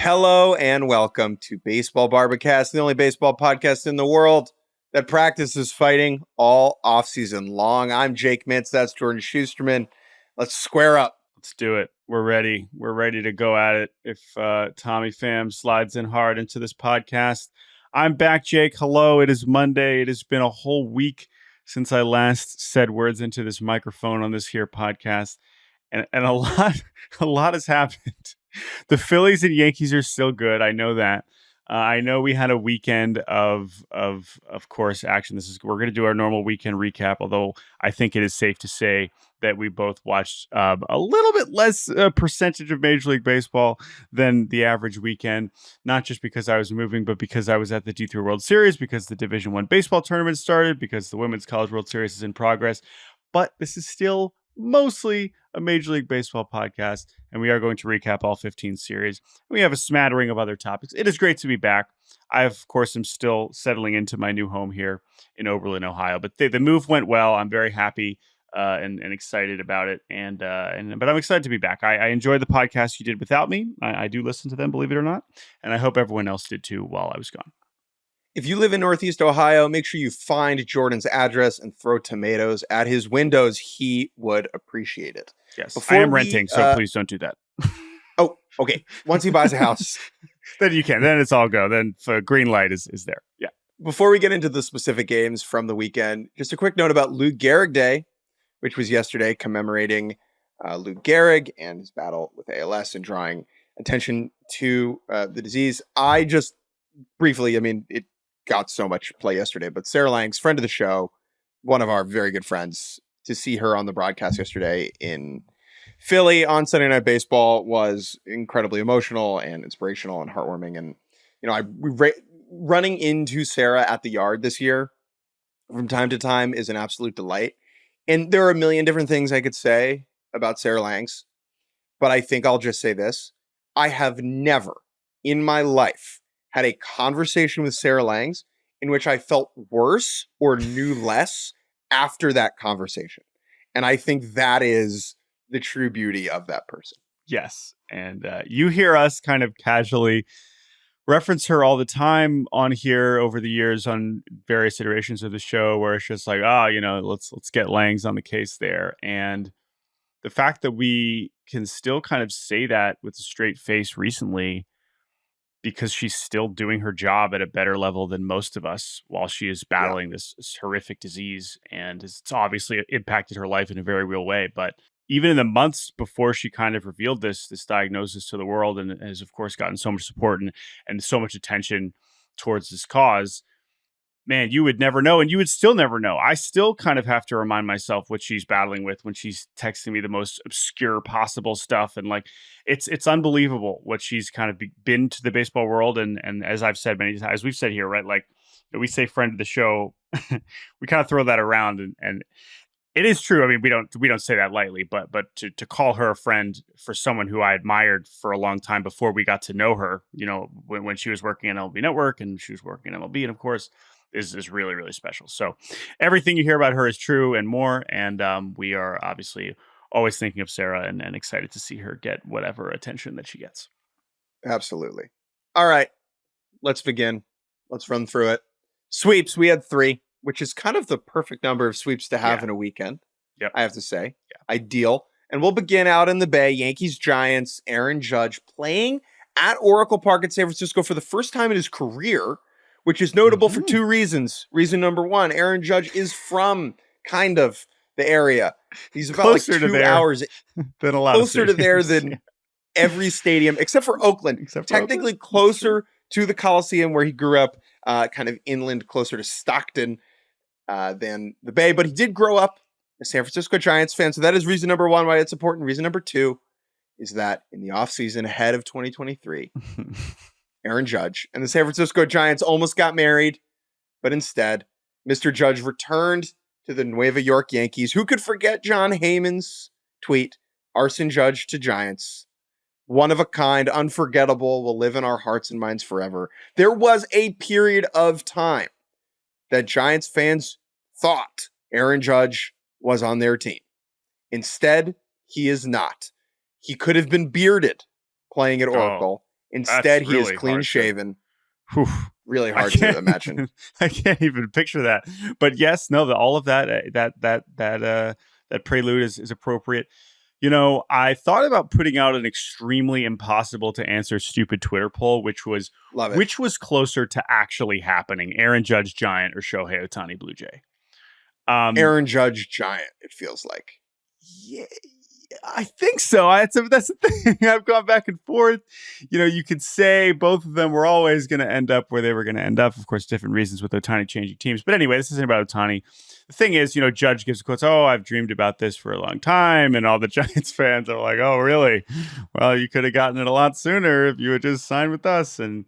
Hello and welcome to Baseball Barbacast, the only baseball podcast in the world that practices fighting all offseason long. I'm Jake Mintz. That's Jordan Shusterman. Let's square up. Let's do it. We're ready. We're ready to go at it. If Tommy Pham slides in hard into this podcast. I'm back, Jake. Hello. It is Monday. It has been a whole week since I last said words into this microphone on this here podcast. And a lot has happened. The Phillies and Yankees are still good. I know that. I know we had a weekend of course action. We're going to do our normal weekend recap, although I think it is safe to say that we both watched a little bit less percentage of Major League Baseball than the average weekend, not just because I was moving, but because I was at the D3 World Series, because the Division I baseball tournament started, because the Women's College World Series is in progress. But this is still mostly a Major League Baseball podcast, and we are going to recap all 15 series. We have a smattering of other topics. It is great to be back. I, of course, am still settling into my new home here in Oberlin, Ohio, but the move went well. I'm very happy and excited about it, but I'm excited to be back. I enjoyed the podcast you did without me. I do listen to them, believe it or not, and I hope everyone else did too while I was gone. If you live in Northeast Ohio, make sure you find Jordan's address and throw tomatoes at his windows. He would appreciate it. Yes, I am renting, so please don't do that. Oh, okay. Once he buys a house. Then you can. Then it's all go. Then the green light is there. Yeah. Before we get into the specific games from the weekend, just a quick note about Lou Gehrig Day, which was yesterday, commemorating Lou Gehrig and his battle with ALS and drawing attention to the disease. I just briefly, it got so much play yesterday, but Sarah Lang's friend of the show, one of our very good friends, to see her on the broadcast yesterday in Philly on Sunday Night Baseball was incredibly emotional and inspirational and heartwarming. And, running into Sarah at the yard this year from time to time is an absolute delight. And there are a million different things I could say about Sarah Lang's, but I think I'll just say this. I have never in my life had a conversation with Sarah Lang's in which I felt worse or knew less after that conversation. And I think that is the true beauty of that person. Yes. And you hear us kind of casually reference her all the time on here over the years on various iterations of the show where it's just like, let's get Lang's on the case there. And the fact that we can still kind of say that with a straight face recently, because she's still doing her job at a better level than most of us while she is battling this horrific disease. And it's obviously impacted her life in a very real way. But even in the months before she kind of revealed this diagnosis to the world and has, of course, gotten so much support and so much attention towards this cause, man, you would never know, and you would still never know. I still kind of have to remind myself what she's battling with when she's texting me the most obscure possible stuff. And it's unbelievable what she's kind of been to the baseball world. And as I've said many times, we've said here, right? We say friend of the show, we kind of throw that around and it is true. I mean, we don't say that lightly, but to call her a friend for someone who I admired for a long time before we got to know her, when she was working at MLB Network and she was working at MLB, and of course, is really, really special. So everything you hear about her is true and more. And we are obviously always thinking of Sarah and excited to see her get whatever attention that she gets. Absolutely. All right, let's begin. Let's run through it. Sweeps, we had 3, which is kind of the perfect number of sweeps to have in a weekend. Yep. I have to say. Yeah. Ideal. And we'll begin out in the Bay. Yankees, Giants, Aaron Judge playing at Oracle Park in San Francisco for the first time in his career, which is notable for 2 reasons. Reason number 1, Aaron Judge is from kind of the area. He's about closer 2 hours than a lot closer to there than every stadium, except for Oakland. Technically closer to the Coliseum where he grew up, kind of inland, closer to Stockton than the Bay. But he did grow up a San Francisco Giants fan. So that is reason number 1 why it's important. Reason number 2 is that in the offseason ahead of 2023, Aaron Judge and the San Francisco Giants almost got married, but instead, Mr. Judge returned to the Nueva York Yankees. Who could forget John Heyman's tweet, "Arson Judge to Giants. One of a kind, unforgettable, will live in our hearts and minds forever." There was a period of time that Giants fans thought Aaron Judge was on their team. Instead, he is not. He could have been bearded playing at Oracle. Instead, he is really clean shaven. Really hard to imagine. I can't even picture that. But yes, no, all of that prelude is appropriate. You know, I thought about putting out an extremely impossible to answer stupid Twitter poll, which was closer to actually happening: Aaron Judge Giant or Shohei Ohtani Blue Jay. Aaron Judge Giant, it feels like. Yeah, I think so. That's the thing. I've gone back and forth. You know, you could say both of them were always going to end up where they were going to end up. Of course, different reasons with Ohtani changing teams. But anyway, this isn't about Ohtani. The thing is, you know, Judge gives quotes, "Oh, I've dreamed about this for a long time." And all the Giants fans are like, "Oh, really? Well, you could have gotten it a lot sooner if you had just signed with us." And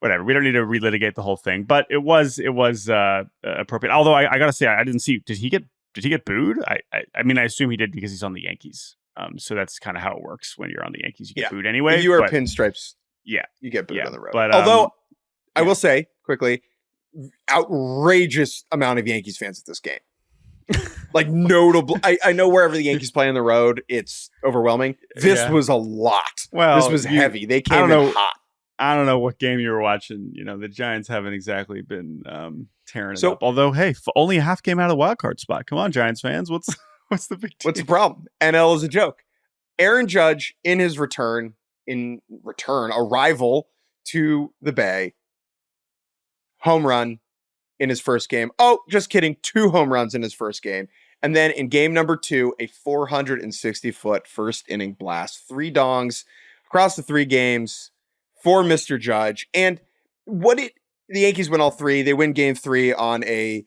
whatever. We don't need to relitigate the whole thing. But it was appropriate. Although I got to say, I didn't see, did he get booed? I mean, I assume he did because he's on the Yankees. So that's kind of how it works when you're on the Yankees. You get booed anyway. If you wear pinstripes, you get booed on the road. But although I will say quickly, outrageous amount of Yankees fans at this game. Like notable. I know wherever the Yankees play on the road, it's overwhelming. This was a lot. Well, this was heavy. They came in hot. I don't know what game you were watching. You know, the Giants haven't exactly been tearing it up. Although, hey, only a half game out of the wild card spot. Come on, Giants fans. What's the big deal? What's the problem? NL is a joke. Aaron Judge, in his arrival to the Bay, home run in his first game. Oh, just kidding. 2 home runs in his first game. And then in game number 2, a 460-foot first inning blast. 3 dongs across the 3 games for Mr. Judge. And the Yankees win all 3. They win game 3 on a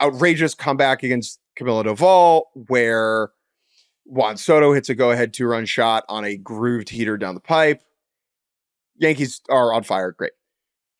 outrageous comeback against Camilo Doval, where Juan Soto hits a go-ahead 2-run shot on a grooved heater down the pipe. Yankees are on fire. Great.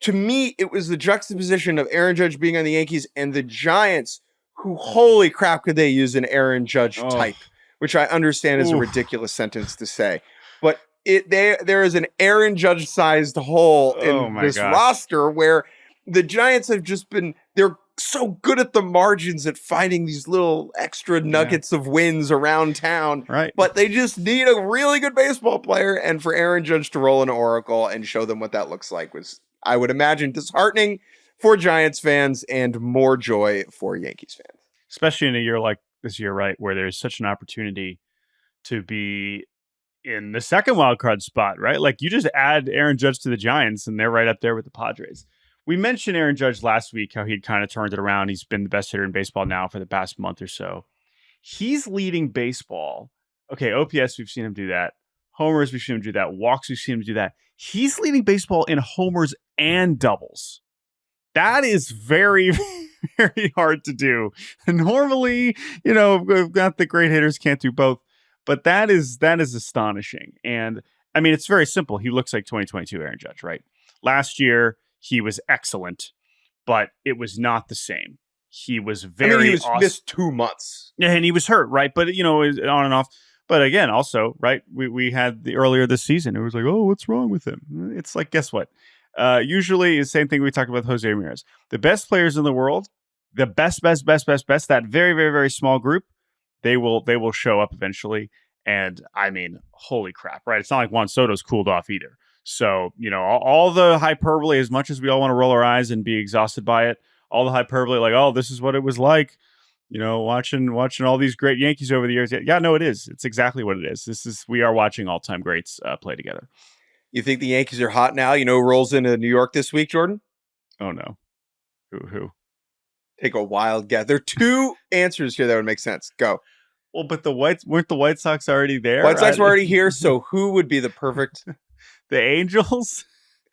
To me, it was the juxtaposition of Aaron Judge being on the Yankees and the Giants, who, holy crap, could they use an Aaron Judge type, which I understand is a ridiculous sentence to say. But there is an Aaron Judge-sized hole in this roster where the Giants have just been, they're so good at the margins at finding these little extra nuggets of wins around town. Right. But they just need a really good baseball player. And for Aaron Judge to roll into Oracle and show them what that looks like was, I would imagine, disheartening for Giants fans and more joy for Yankees fans. Especially in a year like this year, right, where there's such an opportunity to be in the second wild card spot, right? Like, you just add Aaron Judge to the Giants and they're right up there with the Padres. We mentioned Aaron Judge last week, how he'd kind of turned it around. He's been the best hitter in baseball now for the past month or so. He's leading baseball. Okay, OPS, we've seen him do that. Homers, we've seen him do that. Walks, we've seen him do that. He's leading baseball in homers and doubles. That is very, very hard to do. And normally, you know, we've got the great hitters can't do both. But that is astonishing. And I mean, it's very simple. He looks like 2022 Aaron Judge, right? Last year, he was excellent, but it was not the same. He was he was missed 2 months. Yeah, and he was hurt, right? But, you know, on and off. But again, also, right, we had earlier this season, it was like, oh, what's wrong with him? It's like, guess what? Usually, the same thing we talked about with Jose Ramirez. The best players in the world, the best, that very, very, very small group, they will show up eventually. And I mean, holy crap, right? It's not like Juan Soto's cooled off either. So, you know, all the hyperbole, as much as we all want to roll our eyes and be exhausted by it, all the hyperbole, like, oh, this is what it was like, you know, watching all these great Yankees over the years. Yeah, no, it is. It's exactly what it is. We are watching all-time greats play together. You think the Yankees are hot now? You know who rolls into New York this week, Jordan? Oh, no. Who? Take a wild guess. There are 2 answers here that would make sense. Go. Well, but weren't the White Sox already there? White Sox were already here, so who would be the perfect... The Angels?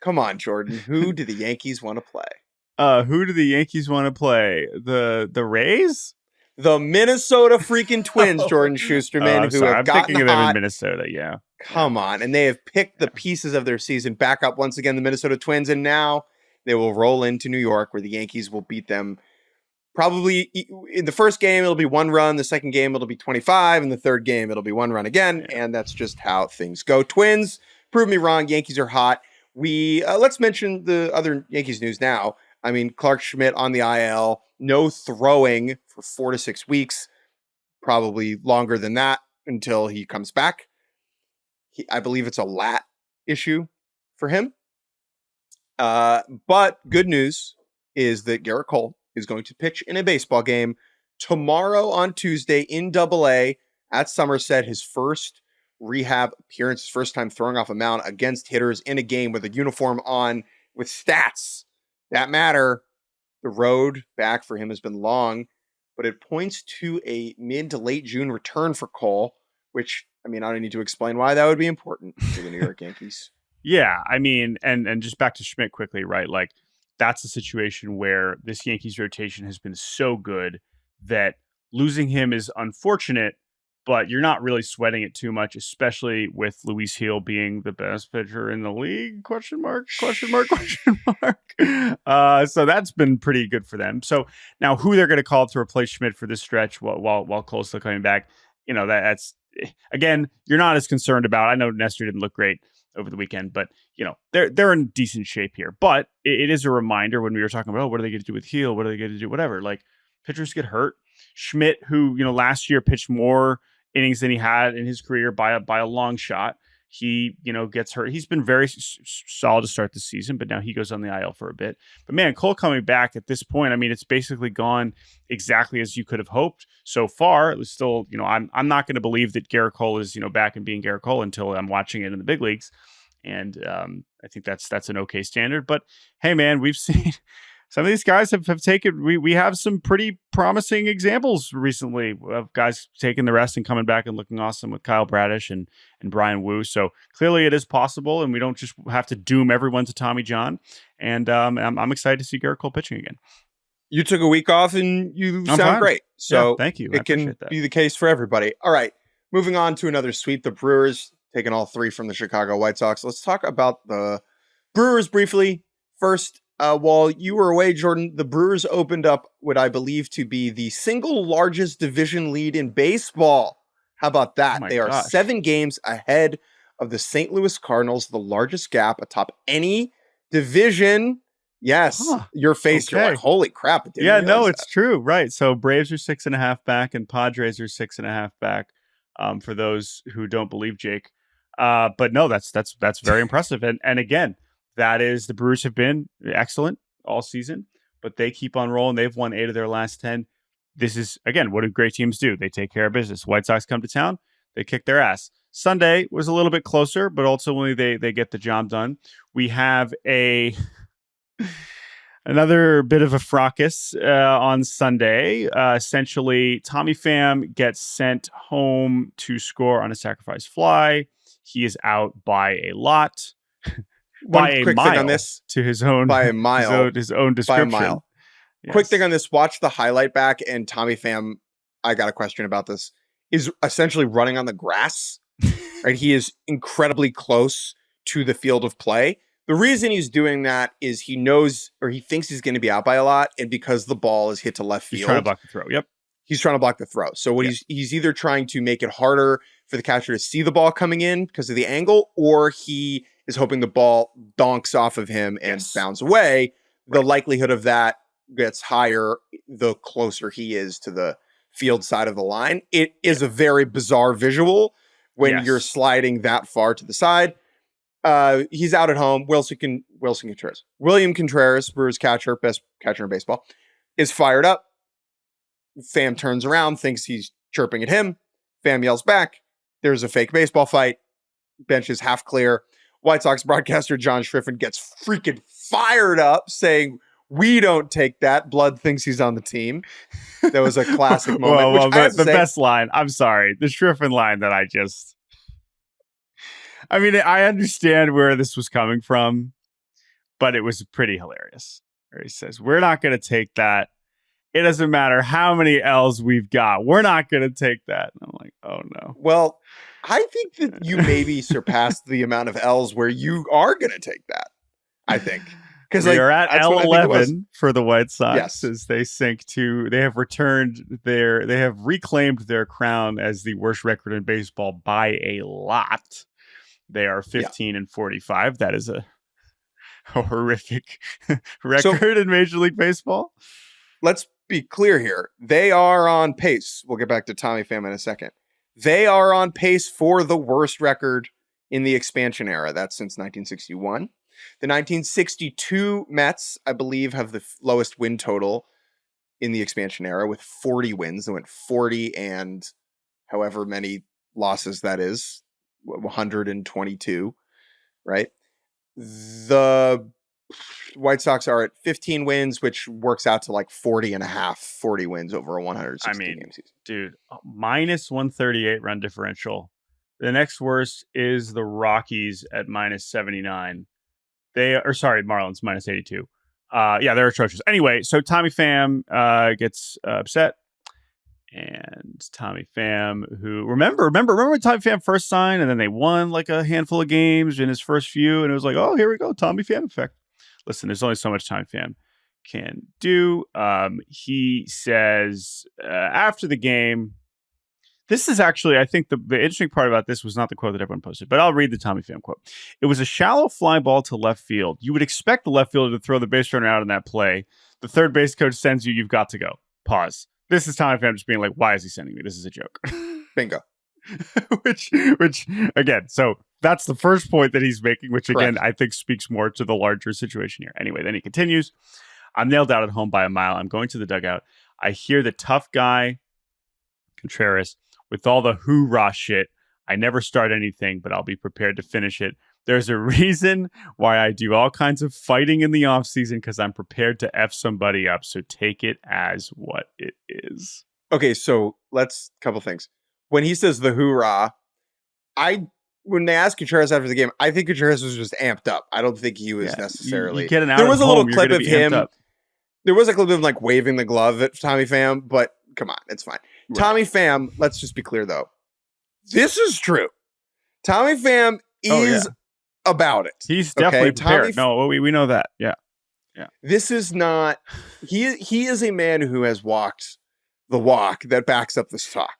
Come on, Jordan. Who do the Yankees want to play? Who do the Yankees want to play? The Rays? The Minnesota freaking Twins, Jordan Shusterman, who have gotten thinking of them in Minnesota, yeah. Come on. And they have picked the pieces of their season back up once again, the Minnesota Twins, and now they will roll into New York where the Yankees will beat them. Probably in the first game, it'll be 1 run. The second game, it'll be 25. In the third game, it'll be 1 run again. Yeah. And that's just how things go. Twins, prove me wrong. Yankees are hot. Let's mention the other Yankees news now. I mean, Clark Schmidt on the IL, no throwing for 4 to 6 weeks, probably longer than that until he comes back. I believe it's a lat issue for him. But good news is that Garrett Cole is going to pitch in a baseball game tomorrow on Tuesday in Double-A at Somerset. His first rehab appearance, his first time throwing off a mound against hitters in a game with a uniform on, with stats that matter. The road back for him has been long, but it points to a mid to late June return for Cole, which, I mean, I don't need to explain why that would be important to the New York Yankees. Yeah, I mean, and just back to Schmidt quickly, right? Like, that's a situation where this Yankees rotation has been so good that losing him is unfortunate, but you're not really sweating it too much, especially with Luis Gil being the best pitcher in the league? Question mark, question mark, question mark. So that's been pretty good for them. So now who they're going to call to replace Schmidt for this stretch while Cole's still coming back, you know, that's, again, you're not as concerned about. I know Nestor didn't look great over the weekend, but you know, they're in decent shape here. But it is a reminder when we were talking about, oh, what are they going to do with Gil? What are they going to do? Whatever. Like, pitchers get hurt. Schmidt, who, you know, last year pitched more innings than he had in his career by a long shot. He, you know, gets hurt. He's been very solid to start the season, but now he goes on the IL for a bit. But man, Cole coming back at this point, I mean, it's basically gone exactly as you could have hoped so far. It was still, you know, I'm not going to believe that Garrett Cole is, you know, back and being Garrett Cole until I'm watching it in the big leagues. And I think that's an okay standard. But hey, man, we've seen some of these guys have taken, we have some pretty promising examples recently of guys taking the rest and coming back and looking awesome with Kyle Bradish and Brian Wu. So clearly it is possible, and we don't just have to doom everyone to Tommy John. And I'm excited to see Garrett Cole pitching again. You took a week off and you sound great. So yeah, thank you. It can be the case for everybody. All right, moving on to another sweep. The Brewers taking all three from the Chicago White Sox. Let's talk about the Brewers briefly. First, while you were away, Jordan, the Brewers opened up what I believe to be the single largest division lead in baseball. How about that? They are 7 games ahead of the St. Louis Cardinals, the largest gap atop any division. Yes, your face, you're like, holy crap. Yeah, no, it's true. Right. So Braves are 6.5 back and Padres are 6.5 back, for those who don't believe Jake. But no, that's very impressive. And again, that is, the Brewers have been excellent all season, but they keep on rolling. They've won 8 of their last 10. This is, again, what do great teams do? They take care of business. White Sox come to town, they kick their ass. Sunday was a little bit closer, but ultimately they get the job done. We have another bit of a fracas on Sunday. Essentially, Tommy Pham gets sent home to score on a sacrifice fly. He is out by a lot. One quick thing on this, to his own, by a mile, his own description. By a mile. Yes. Quick thing on this: watch the highlight back, and Tommy Pham, I got a question about this, is essentially running on the grass. Right, he is incredibly close to the field of play. The reason he's doing that is he knows, or he thinks he's going to be out by a lot, and because the ball is hit to left field, he's trying to block the throw. Yep, he's trying to block the throw. So what he's either trying to make it harder for the catcher to see the ball coming in because of the angle, or he is hoping the ball donks off of him and bounds away. The likelihood of that gets higher the closer he is to the field side of the line. It is a very bizarre visual when you're sliding that far to the side. He's out at home. William Contreras, Brewers catcher, best catcher in baseball, is fired up. Pham turns around, thinks he's chirping at him. Pham yells back. There's a fake baseball fight. Bench is half clear. White Sox broadcaster John Schriffen gets freaking fired up, saying, "We don't take that. Blood thinks he's on the team." That was a classic moment. The best line. I'm sorry. The Schriffen line that I mean, I understand where this was coming from, but it was pretty hilarious. Where he says, "We're not going to take that. It doesn't matter how many L's we've got. We're not going to take that." And I'm like, oh no. Well, I think that you maybe surpassed the amount of L's where you are going to take that. I think. Because we are at L11 for the White Sox as they sink to, they have reclaimed their crown as the worst record in baseball by a lot. They are 15-45. That is a horrific record in Major League Baseball. Let's be clear here. They are on pace. We'll get back to Tommy Pham in a second. They are on pace for the worst record in the expansion era. That's since 1961. The 1962 Mets, I believe, have the lowest win total in the expansion era with 40 wins. They went 40 and however many losses that is, 122, right? The White Sox are at 15 wins, which works out to like 40 and a half, 40 wins over a 160 game season. Dude, minus 138 run differential. The next worst is the Rockies at minus 79. Marlins minus 82. They're atrocious. Anyway, so Tommy Pham gets upset. And Tommy Pham, who remember when Tommy Pham first signed, and then they won like a handful of games in his first few, and it was like, oh, here we go, Tommy Pham effect. Listen, there's only so much Tommy Pham can do. He says after the game, this is actually, I think the interesting part about this was not the quote that everyone posted, but I'll read the Tommy Pham quote. It was a shallow fly ball to left field. You would expect the left fielder to throw the base runner out in that play. The third base coach sends you, you've got to go. Pause. This is Tommy Pham just being like, why is he sending me? This is a joke. Bingo. which again, so that's the first point that he's making, which again, I think speaks more to the larger situation here. Anyway, then he continues. I'm nailed out at home by a mile. I'm going to the dugout. I hear the tough guy, Contreras, with all the hoorah shit. I never start anything, but I'll be prepared to finish it. There's a reason why I do all kinds of fighting in the off season, because I'm prepared to F somebody up. So take it as what it is. Okay, so couple things. When he says the hoorah, when they asked Contreras after the game, I think Contreras was just amped up. I don't think he was necessarily. You get an out there was of a little home, clip of him. Up. There was a clip of him like waving the glove at Tommy Pham, but come on, it's fine. Right. Tommy Pham, let's just be clear though. This is true. Tommy Pham is about it. He's definitely prepared. We know that. Yeah. This is not. He is a man who has walked the walk that backs up this talk.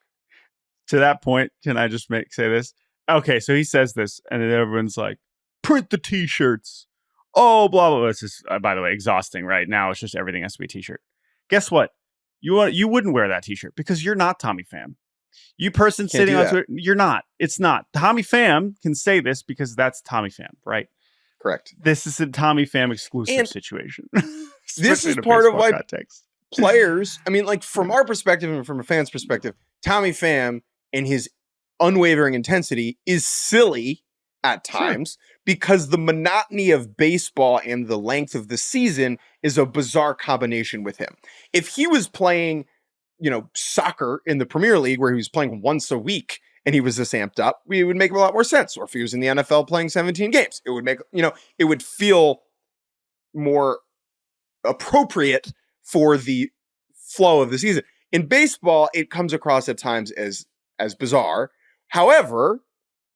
To that point, can I just say this? Okay, so he says this, and then everyone's like, "Print the T-shirts." Oh, blah blah blah. This is, by the way, exhausting. Right now, it's just everything has to be a T-shirt. Guess what? You wouldn't wear that T-shirt because you're not Tommy Pham. You person sitting on Twitter, you're not. It's not. Tommy Pham can say this because that's Tommy Pham, right? Correct. This is a Tommy Pham exclusive situation. This is part of why players, I mean, like from our perspective and from a fan's perspective, Tommy Pham and his unwavering intensity is silly at times because the monotony of baseball and the length of the season is a bizarre combination with him. If he was playing, soccer in the Premier League where he was playing once a week and he was this amped up, it would make a lot more sense. Or if he was in the NFL playing 17 games, it would make, it would feel more appropriate for the flow of the season. In baseball, it comes across at times as bizarre. However,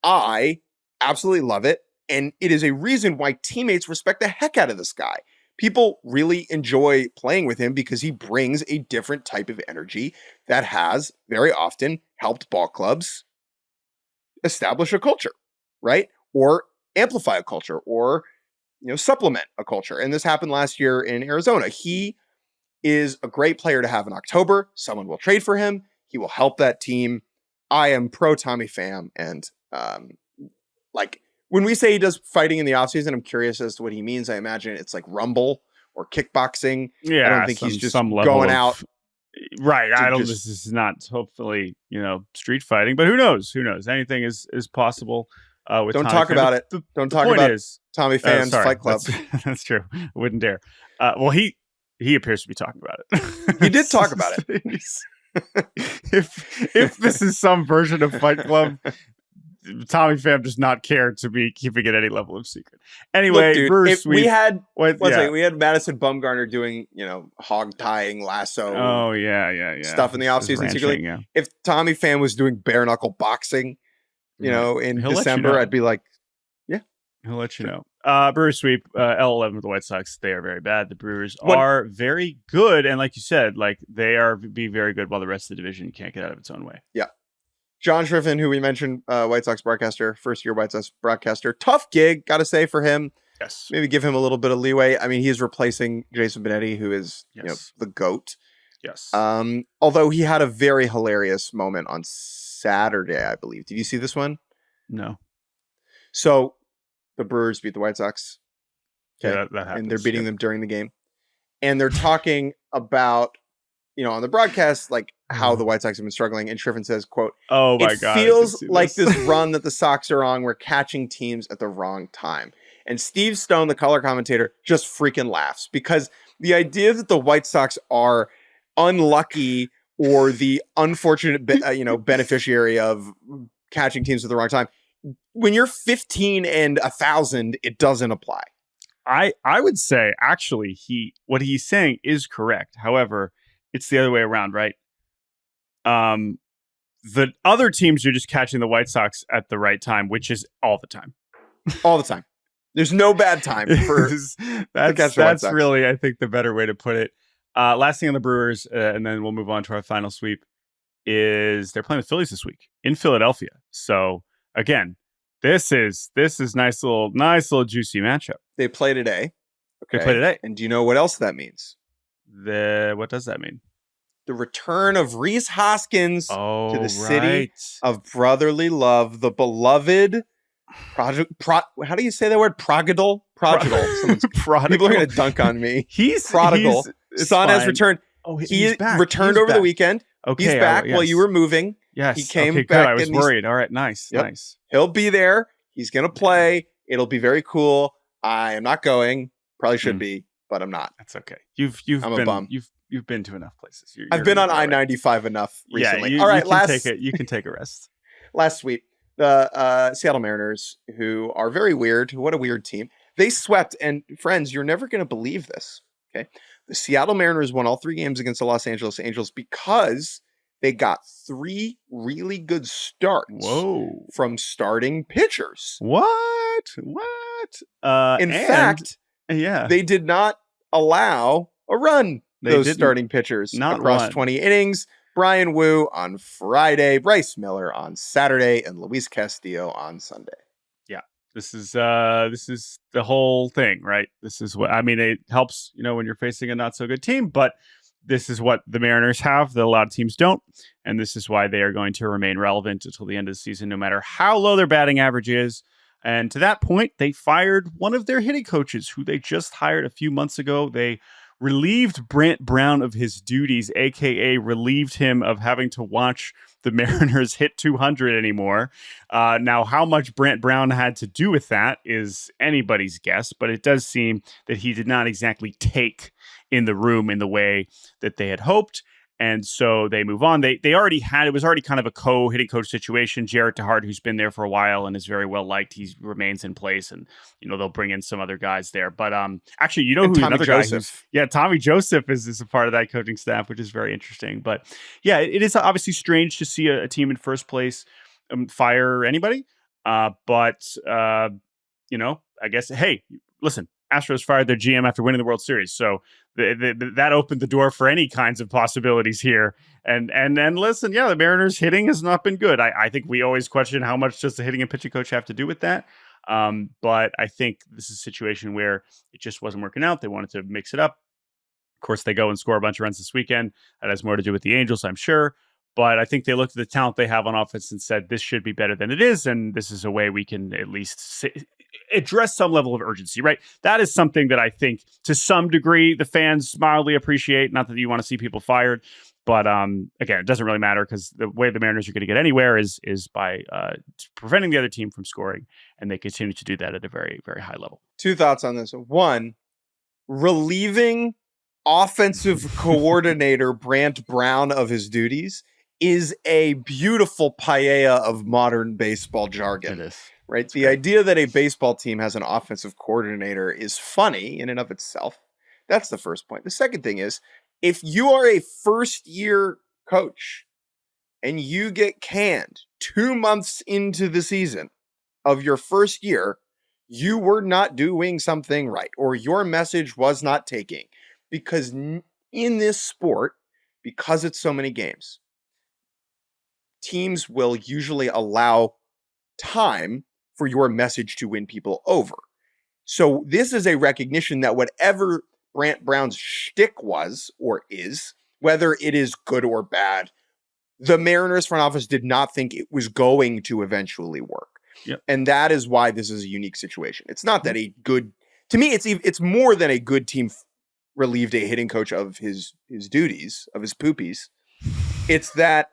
I absolutely love it. And it is a reason why teammates respect the heck out of this guy. People really enjoy playing with him because he brings a different type of energy that has very often helped ball clubs establish a culture, right? Or amplify a culture or, supplement a culture. And this happened last year in Arizona. He is a great player to have in October. Someone will trade for him. He will help that team. I am pro Tommy Pham. And when we say he does fighting in the offseason, I'm curious as to what he means. I imagine it's like Rumble or kickboxing. Yeah, I don't think he's just going out. Right. This is not hopefully, street fighting, but who knows? Anything is possible. With Don't Tommy talk Pham. about it. Don't talk about Tommy Pham's Fight Club. That's true. I wouldn't dare. Well, he appears to be talking about it. He did talk about it. If this is some version of Fight Club, Tommy Pham does not care to be keeping it any level of secret. Anyway, look, dude, we had Madison Bumgarner doing, hog tying, lasso. Oh yeah. Stuff in the offseason secretly. Yeah. If Tommy Pham was doing bare knuckle boxing, in December, I'd be like, yeah, he'll let you know. Brewers sweep L11 with the White Sox. They are very bad. The Brewers are very good, and like you said, they are be very good while the rest of the division can't get out of its own way. Yeah. John Schriffen, who we mentioned, White Sox broadcaster, first-year White Sox broadcaster. Tough gig, got to say, for him. Yes. Maybe give him a little bit of leeway. I mean, he's replacing Jason Benetti, who is the GOAT. Yes. Although he had a very hilarious moment on Saturday, I believe. Did you see this one? No. So the Brewers beat the White Sox. Okay. Yeah, that happens. And they're beating them during the game. And they're talking about, on the broadcast, like how the White Sox have been struggling. And Shriven says, quote, "Oh my God, it feels like this run that the Sox are on, we're catching teams at the wrong time." And Steve Stone, the color commentator, just freaking laughs because the idea that the White Sox are unlucky or the unfortunate, beneficiary of catching teams at the wrong time, when you're 15 and 1,000, it doesn't apply. I would say actually what he's saying is correct. However, it's the other way around, right? The other teams are just catching the White Sox at the right time, which is all the time. All the time. There's no bad time for that's really, I think, the better way to put it. Last thing on the Brewers, and then we'll move on to our final sweep, is they're playing the Phillies this week in Philadelphia. So again, this is nice little juicy matchup. They play today. Okay. They play today. And do you know what else that means? What does that mean? The return of Rhys Hoskins to the city of brotherly love, the beloved how do you say that word? Prodigal? Prodigal. People are going to dunk on me. He's prodigal. Son has returned. Oh, he returned over the weekend. Okay, he's back while you were moving. Yes. He came back. Good. I was worried. All right. Nice. Yep. Nice. He'll be there. He's going to play. It'll be very cool. I am not going. Probably should be, but I'm not. That's okay. I'm a bum. You've been to enough places. I've been on I-95 enough recently. All right. You can take a rest. Last sweep. The Seattle Mariners, who are very weird. What a weird team. They swept. And friends, you're never going to believe this. Okay. The Seattle Mariners won all 3 games against the Los Angeles Angels because they got 3 really good starts from starting pitchers. What? In fact, they did not allow a run. Those starting pitchers across 20 innings. Brian Wu on Friday, Bryce Miller on Saturday, and Luis Castillo on Sunday. Yeah, this is the whole thing, right? This is what it helps, when you're facing a not so good team, but this is what the Mariners have that a lot of teams don't, and this is why they are going to remain relevant until the end of the season, no matter how low their batting average is. And to that point, they fired one of their hitting coaches, who they just hired a few months ago. They relieved Brant Brown of his duties, a.k.a. relieved him of having to watch the Mariners hit 200 anymore. Now, how much Brant Brown had to do with that is anybody's guess, but it does seem that he did not exactly take in the room in the way that they had hoped. And so they move on. It was already kind of a co-hitting coach situation. Jarrett DeHart, who's been there for a while and is very well liked, he remains in place, and they'll bring in some other guys there. But actually, who's another Joseph. guy? Tommy Joseph is a part of that coaching staff, which is very interesting. But yeah, it is obviously strange to see a team in first place fire anybody. But I guess, hey, listen. Astros fired their GM after winning the World Series, so that opened the door for any kinds of possibilities here. And listen, the Mariners hitting has not been good. I think we always question how much does the hitting and pitching coach have to do with that. But I think this is a situation where it just wasn't working out. They wanted to mix it up. Of course, they go and score a bunch of runs this weekend. That has more to do with the Angels, I'm sure. But I think they looked at the talent they have on offense and said, this should be better than it is. And this is a way we can at least address some level of urgency, right? That is something that I think to some degree the fans mildly appreciate. Not that you want to see people fired, but again, it doesn't really matter because the way the Mariners are going to get anywhere is by preventing the other team from scoring. And they continue to do that at a very, very high level. 2 thoughts on this. One, relieving offensive coordinator Brant Brown of his duties is a beautiful paella of modern baseball jargon. It is. Right? The idea that a baseball team has an offensive coordinator is funny in and of itself. That's the first point. The second thing is, if you are a first-year coach and you get canned 2 months into the season of your first year, you were not doing something right, or your message was not taking. Because in this sport, because it's so many games, teams will usually allow time for your message to win people over. So this is a recognition that whatever Brant Brown's shtick was or is, whether it is good or bad, the Mariners front office did not think it was going to eventually work. Yep. And that is why this is a unique situation. It's not that to me, it's more than a good team relieved a hitting coach of his duties, of his poopies. It's that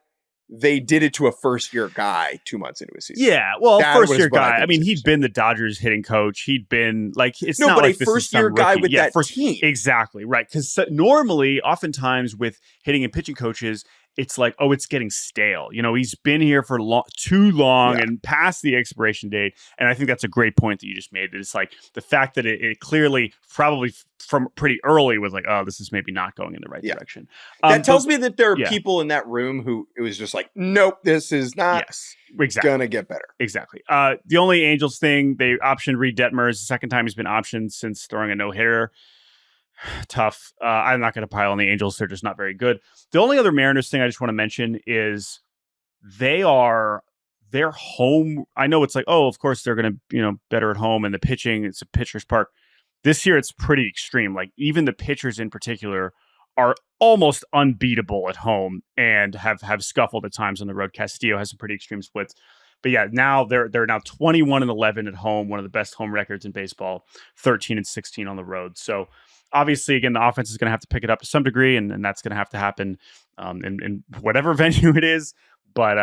they did it to a first-year guy 2 months into a season. Yeah, well, first-year guy. I mean, he'd been the interesting. Dodgers hitting coach. He'd been like, it's No, not but like a this is some first-year guy rookie. with that team. Exactly, right. Because normally, oftentimes with hitting and pitching coaches, it's like, oh, it's getting stale. You know, he's been here for too long and past the expiration date. And I think that's a great point that you just made. That it's like the fact that it clearly, probably from pretty early, was like, oh, this is maybe not going in the right direction. That tells me that there are people in that room who it was just like, nope, this is not going to get better. Exactly. The only Angels thing, they optioned Reed Detmers. The second time he's been optioned since throwing a no-hitter. Tough. I'm not going to pile on the Angels. They're just not very good. The only other Mariners thing I just want to mention is they're home. I know it's like, oh, of course they're going to, better at home, and the pitching, it's a pitcher's park. This year it's pretty extreme. Like even the pitchers in particular are almost unbeatable at home and have scuffled at times on the road. Castillo has some pretty extreme splits. But yeah, now they're now 21-11 at home, one of the best home records in baseball, 13-16 on the road. So obviously, again, the offense is going to have to pick it up to some degree, and that's going to have to happen in whatever venue it is. But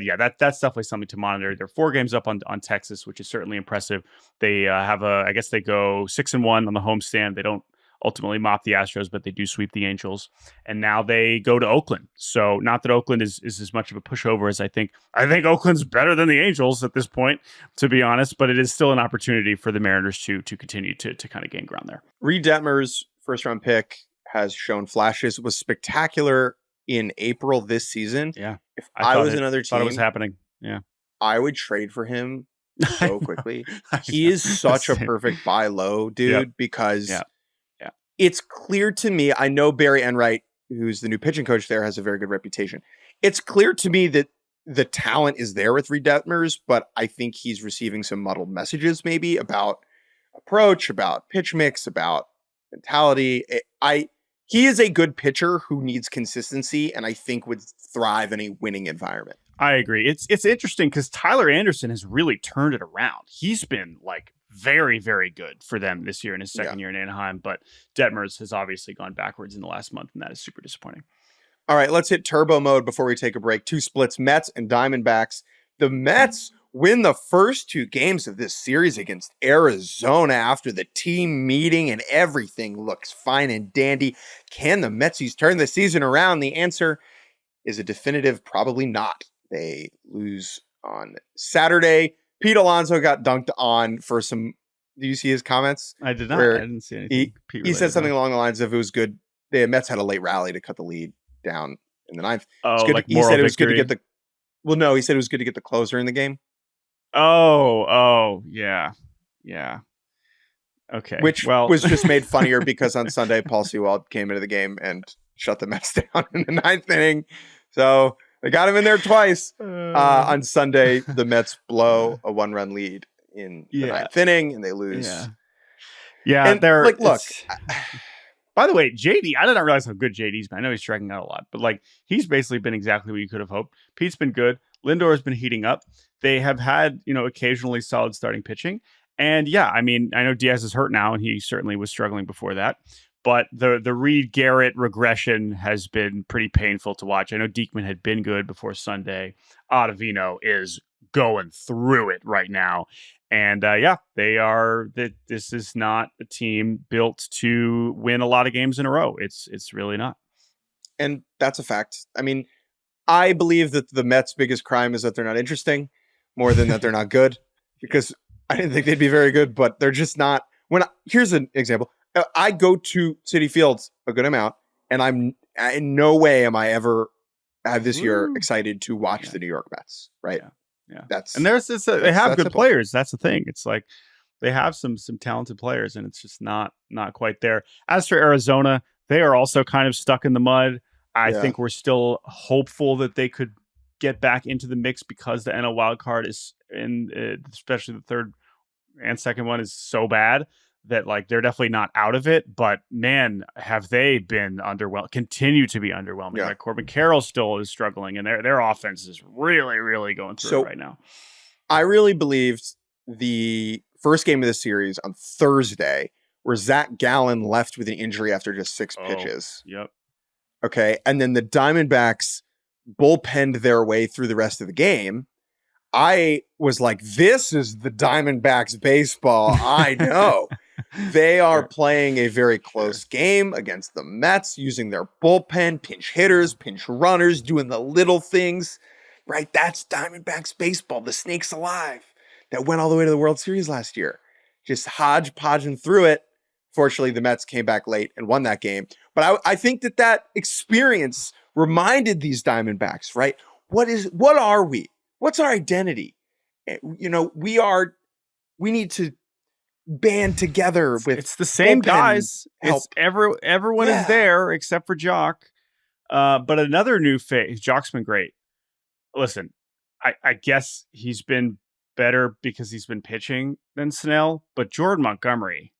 yeah, that's definitely something to monitor. They're 4 games up on Texas, which is certainly impressive. They I guess they go 6-1 on the homestand. They don't ultimately mop the Astros, but they do sweep the Angels. And now they go to Oakland. So not that Oakland is as much of a pushover as I think. I think Oakland's better than the Angels at this point, to be honest, but it is still an opportunity for the Mariners to continue to kind of gain ground there. Reed Detmers, first-round pick, has shown flashes, was spectacular in April this season. Yeah. If I was another team, thought it was happening. Yeah. I would trade for him so quickly. He is such a perfect buy low dude because it's clear to me. I know Barry Enright, who's the new pitching coach there, has a very good reputation. It's clear to me that the talent is there with Reed Detmers, but I think he's receiving some muddled messages maybe about approach, about pitch mix, about mentality. He is a good pitcher who needs consistency, and I think would thrive in a winning environment. I agree. It's interesting because Tyler Anderson has really turned it around. He's been like very, very good for them this year in his second year in Anaheim, but Detmers has obviously gone backwards in the last month, and that is super disappointing. All right, let's hit turbo mode before we take a break. 2 splits, Mets and Diamondbacks. The Mets win the first 2 games of this series against Arizona after the team meeting, and everything looks fine and dandy. Can the Metsies turn the season around? The answer is a definitive probably not. They lose on Saturday. Pete Alonso got dunked on for some. Do you see his comments? I did not. I didn't see anything. He said something along the lines of it was good. The Mets had a late rally to cut the lead down in the 9th. Oh, like he said it was good to get the. Well, no, he said it was good to get the closer in the game. Oh, yeah. Okay. Which was just made funnier because on Sunday, Paul Sewald came into the game and shut the Mets down in the 9th inning. So they got him in there twice. On Sunday, the Mets blow a 1-run lead in the 9th inning, and they lose. Yeah, and they're like, look. By the way, JD, I didn't realize how good JD's been. I know he's striking out a lot, but like he's basically been exactly what you could have hoped. Pete's been good. Lindor has been heating up. They have had, occasionally solid starting pitching. And yeah, I mean, I know Diaz is hurt now, and he certainly was struggling before that. But the Reed Garrett regression has been pretty painful to watch. I know Diekman had been good before Sunday. Ottavino is going through it right now. And they are. This is not a team built to win a lot of games in a row. It's really not. And that's a fact. I mean, I believe that the Mets' biggest crime is that they're not interesting more than that they're not good, because I didn't think they'd be very good, but they're just not. Here's an example. I go to Citi Fields a good amount, and I'm in no way am I ever this year excited to watch the New York Mets, right? Yeah. They have good players. That's the thing. It's like they have some talented players, and it's just not quite there. As for Arizona, they are also kind of stuck in the mud. I think we're still hopeful that they could get back into the mix because the NL wild card is especially the third and second one is so bad that like they're definitely not out of it. But man, have they been underwhelming? Continue to be underwhelming. Like Corbin Carroll still is struggling, and their offense is really, really going through it right now. I really believed the first game of the series on Thursday, where Zach Gallen left with an injury after just 6 pitches. Yep. Okay. And then the Diamondbacks bullpenned their way through the rest of the game. I was like, this is the Diamondbacks baseball I know. They are playing a very close game against the Mets, using their bullpen, pinch hitters, pinch runners, doing the little things, right? That's Diamondbacks baseball, the snakes alive that went all the way to the World Series last year. Just hodgepodging through it. Fortunately, the Mets came back late and won that game. But I think that experience reminded these Diamondbacks, right? What are we? What's our identity? You know, we need to band together with. It's the same guys. Help. Everyone is there except for Jock. But another new face. Jock's been great. Listen, I guess he's been better because he's been pitching than Snell, but Jordan Montgomery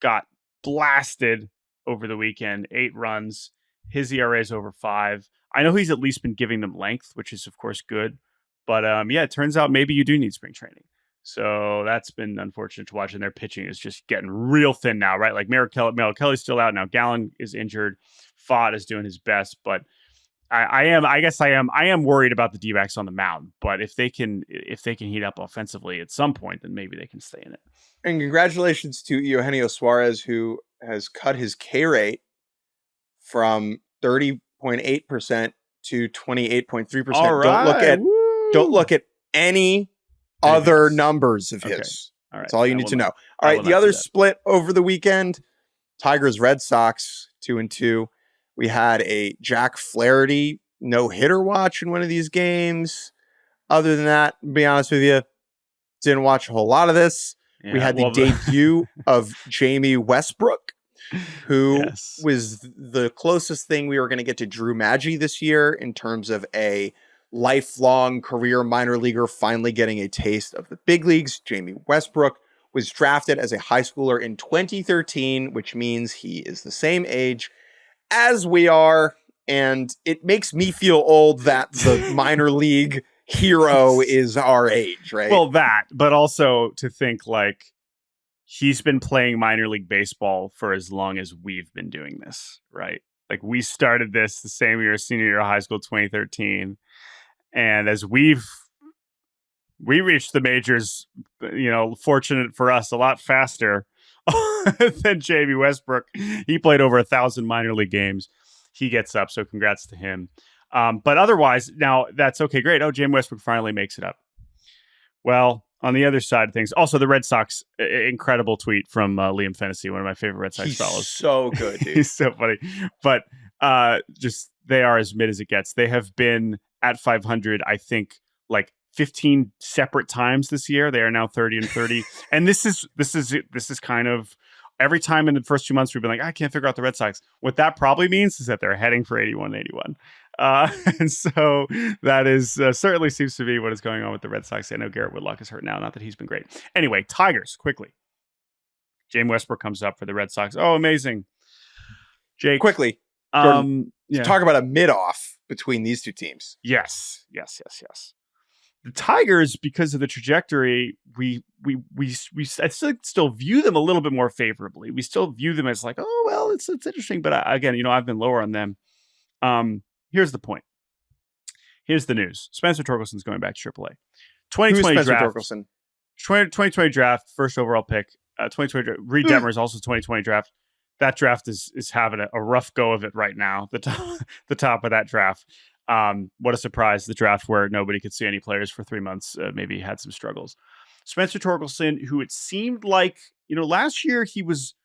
got blasted over the weekend, 8 runs. His ERA is over 5. I know he's at least been giving them length, which is of course good. But it turns out maybe you do need spring training. So that's been unfortunate to watch. And their pitching is just getting real thin now, right? Like Merrill Kelly's still out now. Gallen is injured. Fott is doing his best, but I am worried about the D-backs on the mound. But if they can heat up offensively at some point, then maybe they can stay in it. And congratulations to Eugenio Suarez, who has cut his K rate from 30.8% to 28.3%. All right. Don't look at any other numbers of his. All right. That's all you need to know. All right. The other split over the weekend, Tigers Red Sox 2-2. We had a Jack Flaherty no-hitter watch in one of these games. Other than that, to be honest with you, didn't watch a whole lot of this. We had the debut of Jamie Westbrook, who was the closest thing we were going to get to Drew Maggi this year in terms of a lifelong career minor leaguer finally getting a taste of the big leagues. Jamie Westbrook was drafted as a high schooler in 2013, which means he is the same age as we are. And it makes me feel old that the minor league hero is our age, right? Well, but also to think like he's been playing minor league baseball for as long as we've been doing this, right? Like we started this the same year, senior year of high school, 2013. And as we reached the majors, fortunate for us, a lot faster than Jamie Westbrook. He played over 1,000 minor league games. He gets up, so congrats to him. But otherwise, now that's okay, great. Oh, Jamie Westbrook finally makes it up. Well, on the other side of things, also the Red Sox, incredible tweet from Liam Fennessy, one of my favorite Red Sox fellows. So good, dude. He's so funny. But just they are as mid as it gets. They have been at 500, I think, like 15 separate times this year. They are now 30-30. And this is kind of every time in the first 2 months we've been like, I can't figure out the Red Sox. What that probably means is that they're heading for 81-81. And so that is certainly seems to be what is going on with the Red Sox. I know Garrett Whitlock is hurt now, not that he's been great. Anyway, Tigers, quickly. Jamie Westbrook comes up for the Red Sox. Oh, amazing. Jake. Quickly. Jordan, talk about a mid-off between these two teams. Yes. The Tigers, because of the trajectory, we I still view them a little bit more favorably. We still view them as like, oh well, it's interesting. But again, I've been lower on them. Here's the point. Here's the news. Spencer Torkelson's going back to AAA. 2020 draft. 2020 draft, first overall pick. 2020 Reed Detmer is also 2020 draft. That draft is having a rough go of it right now. The top of that draft. What a surprise. The draft where nobody could see any players for 3 months, maybe had some struggles. Spencer Torkelson, who it seemed like, last year he was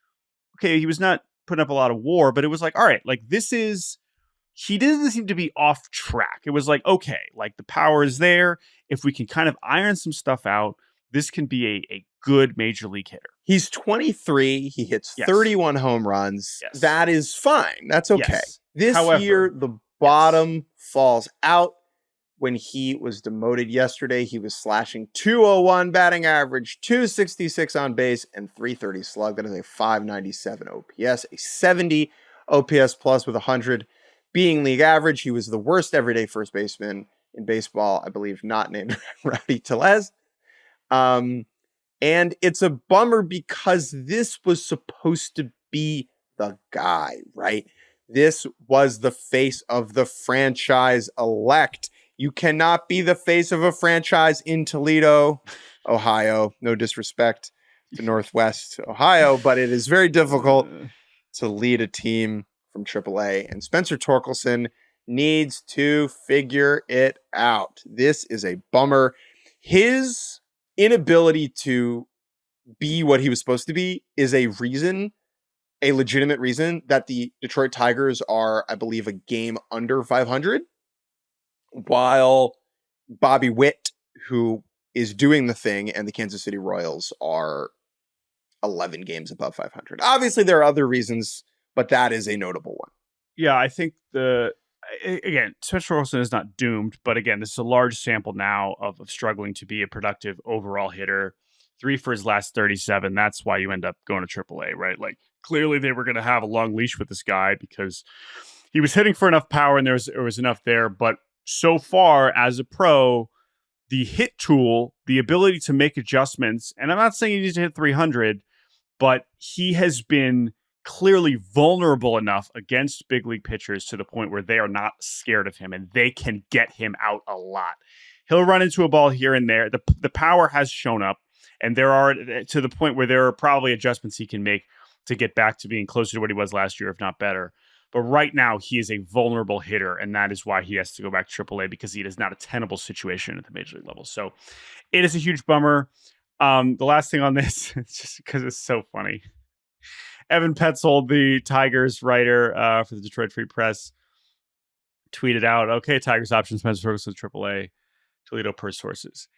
okay. He was not putting up a lot of WAR, but it was like, all right, like he didn't seem to be off track. It was like, okay, like the power is there. If we can kind of iron some stuff out, this can be a good major league hitter. He's 23. He hits 31 home runs. Yes. That is fine. That's okay. Yes. This year, the bottom falls out. When he was demoted yesterday, he was slashing 201 batting average, 266 on base, and 330 slug. That is a 597 OPS, a 70 OPS plus with 100 being league average. He was the worst everyday first baseman in baseball, I believe, not named Rowdy Tellez. And it's a bummer because this was supposed to be the guy, right? This was the face of the franchise elect. You cannot be the face of a franchise in Toledo, Ohio. No disrespect to Northwest Ohio, but it is very difficult to lead a team from AAA. And Spencer Torkelson needs to figure it out. This is a bummer. His inability to be what he was supposed to be is a legitimate reason that the Detroit Tigers are, I believe, a game under 500, while Bobby Witt, who is doing the thing, and the Kansas City Royals are 11 games above 500. Obviously, there are other reasons, but that is a notable one. Yeah, I think again, Spencer Torkelson is not doomed, but again, this is a large sample now of struggling to be a productive overall hitter. 3 for his last 37. That's why you end up going to AAA, right? Like, clearly they were going to have a long leash with this guy because he was hitting for enough power and there was enough there. But so far as a pro, the hit tool, the ability to make adjustments, and I'm not saying he needs to hit 300, but he has been clearly vulnerable enough against big league pitchers to the point where they are not scared of him and they can get him out a lot. He'll run into a ball here and there. The power has shown up, and there are, to the point where there are probably adjustments he can make to get back to being closer to what he was last year, if not better. But right now, he is a vulnerable hitter, and that is why he has to go back to AAA, because it is not a tenable situation at the major league level. So it is a huge bummer. The last thing on this, it's just because it's so funny. Evan Petzold, the Tigers writer for the Detroit Free Press, tweeted out, okay, Tigers option Spencer Torkelson AAA, Toledo per sources.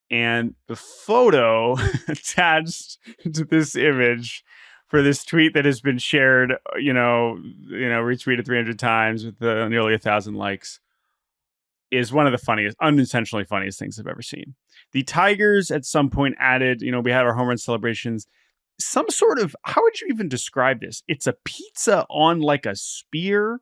And the photo attached to this image for this tweet that has been shared, retweeted 300 times with nearly 1,000 likes, is one of the funniest, unintentionally funniest things I've ever seen. The Tigers at some point added, we had our home run celebrations, some sort of, how would you even describe this? It's a pizza on like a spear,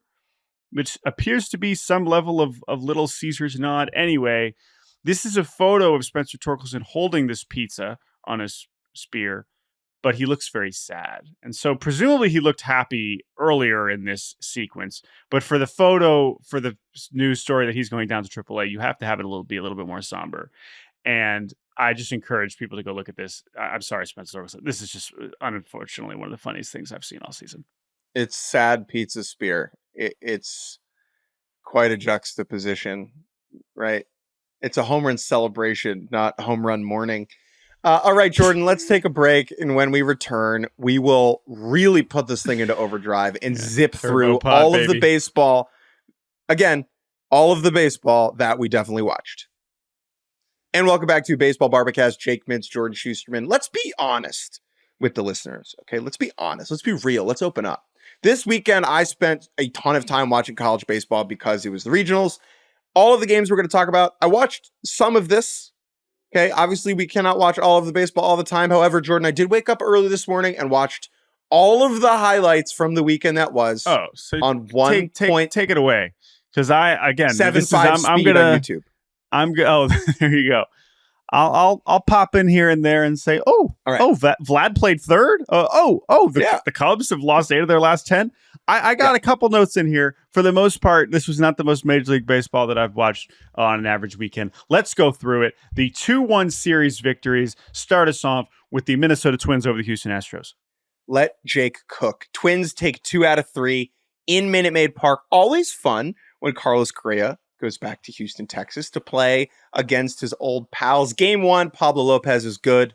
which appears to be some level of Little Caesar's nod. Anyway, this is a photo of Spencer Torkelson holding this pizza on a spear, but he looks very sad. And so presumably he looked happy earlier in this sequence. But for the photo, for the news story that he's going down to AAA, you have to have it be a little bit more somber. And I just encourage people to go look at this. I'm sorry, Spencer Torkelson. This is just, unfortunately, one of the funniest things I've seen all season. It's sad pizza spear. It's quite a juxtaposition, right? It's a home run celebration, not home run mourning. All right, Jordan, let's take a break. And when we return, we will really put this thing into overdrive and zip through all of the baseball. Again, all of the baseball that we definitely watched. And welcome back to Baseball Barbacast. Jake Mintz, Jordan Shusterman. Let's be honest with the listeners, okay? Let's be honest. Let's be real. Let's open up. This weekend, I spent a ton of time watching college baseball because it was the regionals. All of the games we're going to talk about, I watched some of this. Okay, obviously we cannot watch all of the baseball all the time. However, Jordan, I did wake up early this morning and watched all of the highlights from the weekend that was. Oh, so on one point. Take it away, because I'm on YouTube. There you go. I'll pop in here and there and say, Vlad played third. The Cubs have lost 8 of their last 10. I got a couple notes in here. For the most part, this was not the most Major League Baseball that I've watched on an average weekend. Let's go through it. The 2-1 series victories start us off with the Minnesota Twins over the Houston Astros. Let Jake cook. Twins take 2 out of 3 in Minute Maid Park. Always fun when Carlos Correa goes back to Houston, Texas to play against his old pals. Game 1, Pablo Lopez is good.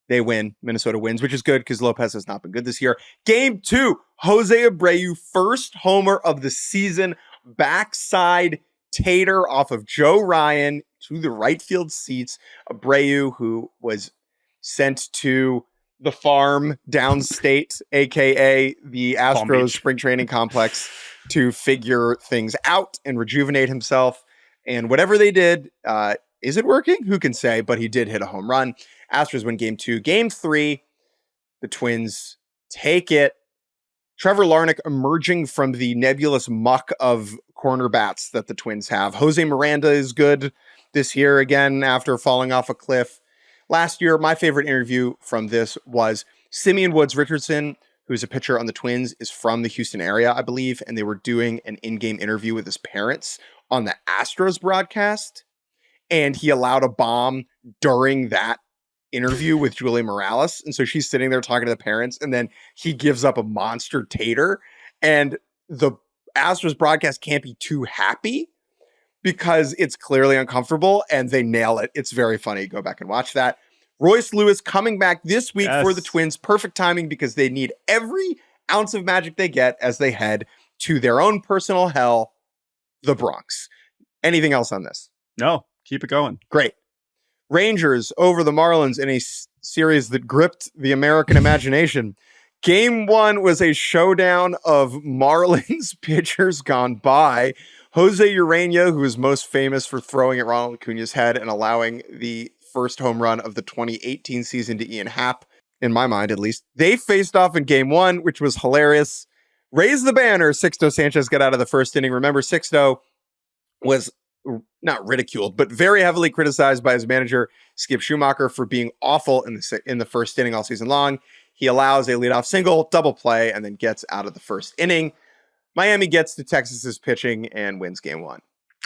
They win. Minnesota wins, which is good because Lopez has not been good this year. Game 2, Jose Abreu, first homer of the season. Backside tater off of Joe Ryan to the right field seats. Abreu, who was sent to the farm downstate, a.k.a. the Astros spring training complex, to figure things out and rejuvenate himself. And whatever they did, is it working? Who can say? But he did hit a home run. Astros win game 2. Game 3, the Twins take it. Trevor Larnach emerging from the nebulous muck of corner bats that the Twins have. Jose Miranda is good this year again after falling off a cliff. last year. My favorite interview from this was Simeon Woods Richardson, who's a pitcher on the Twins, is from the Houston area, I believe, and they were doing an in-game interview with his parents on the Astros broadcast, and he allowed a bomb during that interview with Julie Morales, and so she's sitting there talking to the parents, and then he gives up a monster tater, and the Astros broadcast can't be too happy because it's clearly uncomfortable, and they nail it. It's very funny. Go back and watch that. Royce Lewis coming back this week for the Twins. Perfect timing because they need every ounce of magic they get as they head to their own personal hell, the Bronx. Anything else on this? No, keep it going. Great. Rangers over the Marlins in a series that gripped the American imagination. Game 1 was a showdown of Marlins pitchers gone by. Jose Urena, who is most famous for throwing at Ronald Acuña's head and allowing the first home run of the 2018 season to Ian Happ, in my mind at least. They faced off in Game 1, which was hilarious. Raise the banner. Sixto Sanchez got out of the first inning. Remember, Sixto was not ridiculed, but very heavily criticized by his manager, Skip Schumacher, for being awful in the first inning all season long. He allows a leadoff single, double play, and then gets out of the first inning. Miami gets to Texas's pitching and wins Game 1.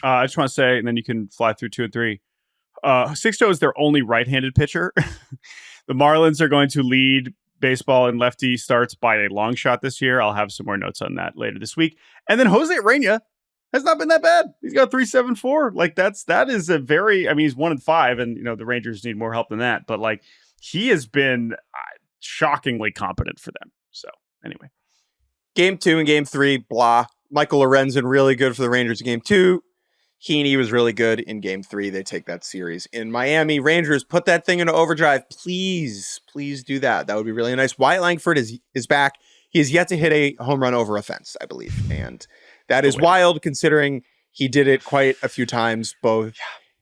I just want to say, and then you can fly through 2 and 3. Sixto is their only right-handed pitcher. The Marlins are going to lead baseball in lefty starts by a long shot this year. I'll have some more notes on that later this week. And then Jose Urena has not been that bad. He's got 3.74. Like that is a very, I mean, he's 1-5, and you know the Rangers need more help than that. But like he has been shockingly competent for them. So anyway, Game 2 and Game 3, blah. Michael Lorenzen really good for the Rangers in Game 2. Heaney was really good in Game 3. They take that series in Miami. Rangers, put that thing into overdrive. Please do that. That would be really nice. Wyatt Langford is back. He has yet to hit a home run over a fence, I believe. And that is wild considering he did it quite a few times, both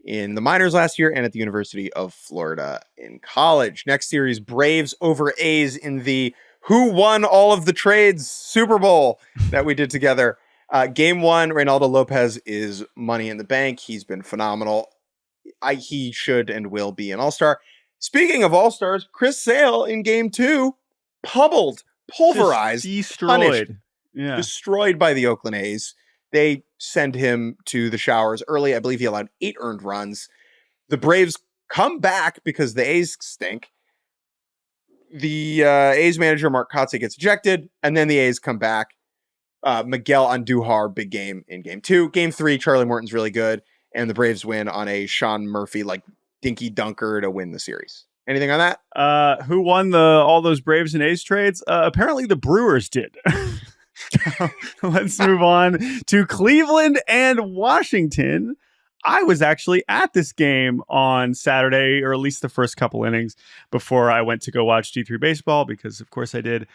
in the minors last year and at the University of Florida in college. Next series, Braves over A's in the Who Won All of the Trades Super Bowl that we did together. Game 1, Reynaldo Lopez is money in the bank. He's been phenomenal. He should and will be an all-star. Speaking of all-stars, Chris Sale in Game 2, pulverized, destroyed. Destroyed by the Oakland A's. They send him to the showers early. I believe he allowed 8 earned runs. The Braves come back because the A's stink. The A's manager, Mark Kotsay, gets ejected, and then the A's come back. Miguel Andujar, big game in Game 2. Game 3, Charlie Morton's really good, and the Braves win on a Sean Murphy, dinky dunker to win the series. Anything on that? Who won all those Braves and A's trades? Apparently the Brewers did. Let's move on to Cleveland and Washington. I was actually at this game on Saturday, or at least the first couple innings, before I went to go watch D3 baseball, because of course I did.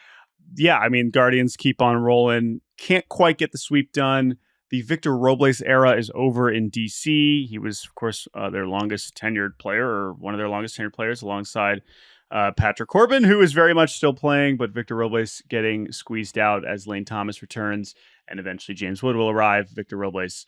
Yeah, I mean, Guardians keep on rolling. Can't quite get the sweep done. The Victor Robles era is over in DC. He was, of course, their longest tenured player, or one of their longest tenured players, alongside Patrick Corbin, who is very much still playing, but Victor Robles getting squeezed out as Lane Thomas returns, and eventually James Wood will arrive. Victor Robles,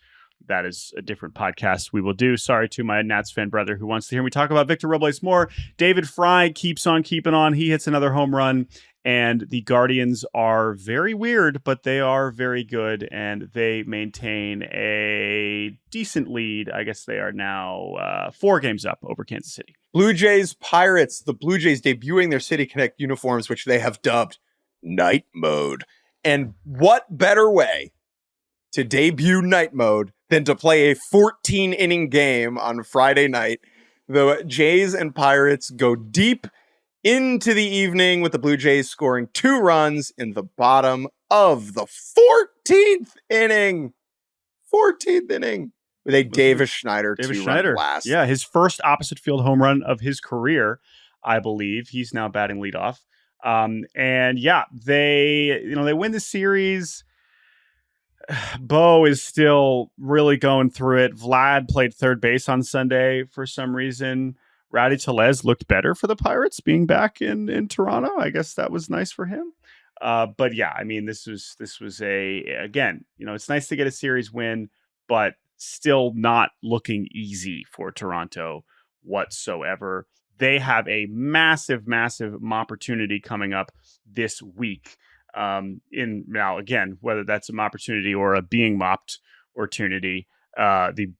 that is a different podcast we will do. Sorry to my Nats fan brother who wants to hear me talk about Victor Robles more. David Fry keeps on keeping on. He hits another home run. And the Guardians are very weird, but they are very good, and they maintain a decent lead. I guess they are now 4 games up over Kansas City. Blue Jays Pirates. The Blue Jays debuting their City Connect uniforms, which they have dubbed Night Mode. And what better way to debut Night Mode than to play a 14-inning game on Friday night? The Jays and Pirates go deep into the evening with the Blue Jays scoring 2 runs in the bottom of the 14th inning. 14th inning with a Davis Schneider two-run blast. Yeah, his first opposite field home run of his career, I believe. He's now batting leadoff. And yeah, they win the series. Bo is still really going through it. Vlad played third base on Sunday for some reason. Rowdy Tellez looked better for the Pirates being back in Toronto. I guess that was nice for him. But yeah, I mean, this was again, it's nice to get a series win, but still not looking easy for Toronto whatsoever. they have a massive, massive opportunity coming up this week. Now, again, whether that's an opportunity or a being mopped opportunity, the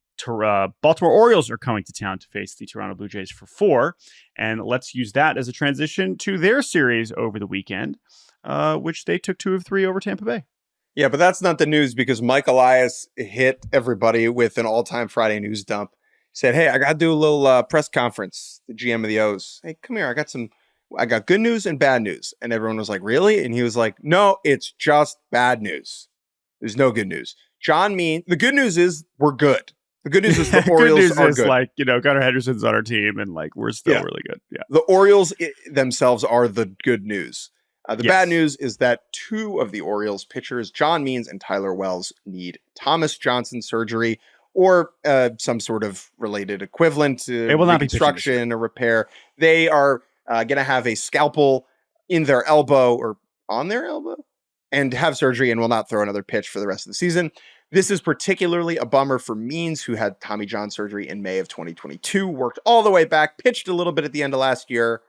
Baltimore Orioles are coming to town to face the Toronto Blue Jays for 4. And let's use that as a transition to their series over the weekend, which they took 2 of 3 over Tampa Bay. Yeah, but that's not the news because Mike Elias hit everybody with an all-time Friday news dump. He said, hey, I got to do a little press conference, the GM of the O's. Hey, come here. I got good news and bad news. And everyone was like, really? And he was like, no, it's just bad news. There's no good news. The good news is we're good. The good news is the Orioles are good. Like, Gunnar Henderson's on our team and like we're still really good. Yeah. The Orioles themselves are the good news. The bad news is that 2 of the Orioles pitchers, John Means and Tyler Wells, need Thomas Johnson surgery or some sort of related equivalent to reconstruction or repair. They are going to have a scalpel in their elbow or on their elbow and have surgery and will not throw another pitch for the rest of the season. This is particularly a bummer for Means, who had Tommy John surgery in May of 2022, worked all the way back, pitched a little bit at the end of last year,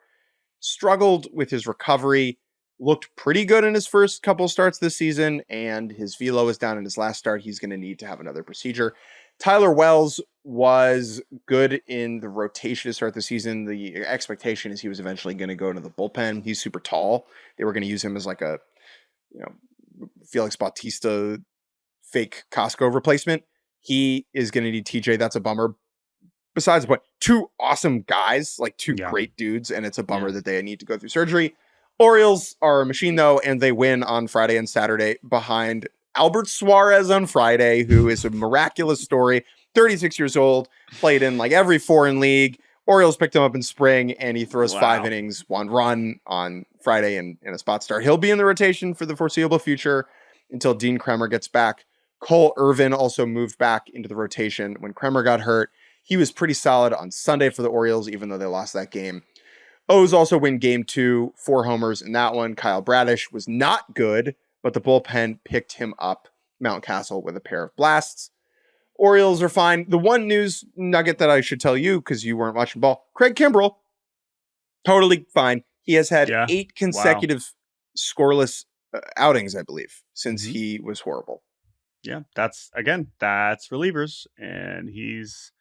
struggled with his recovery, looked pretty good in his first couple starts this season, and his velo is down in his last start. He's going to need to have another procedure. Tyler Wells was good in the rotation to start the season. The expectation is he was eventually going to go into the bullpen. He's super tall. They were going to use him as like a, Felix Bautista fake Costco replacement. He is going to need TJ. That's a bummer. Besides the point, 2 awesome guys, like 2 great dudes, and it's a bummer that they need to go through surgery. Orioles are a machine, though, and they win on Friday and Saturday behind Albert Suarez on Friday, who is a miraculous story. 36 years old, played in like every foreign league. Orioles picked him up in spring, and he throws 5 innings, 1 run on Friday in a spot start. He'll be in the rotation for the foreseeable future until Dean Kremer gets back. Cole Irvin also moved back into the rotation when Kremer got hurt. He was pretty solid on Sunday for the Orioles, even though they lost that game. O's also win game 2, 4 homers in that one. Kyle Bradish was not good, but the bullpen picked him up Mountcastle with a pair of blasts. Orioles are fine. The one news nugget that I should tell you, because you weren't watching ball, Craig Kimbrell, totally fine. He has had 8 consecutive scoreless outings, I believe, since he was horrible. Yeah, that's relievers, and he's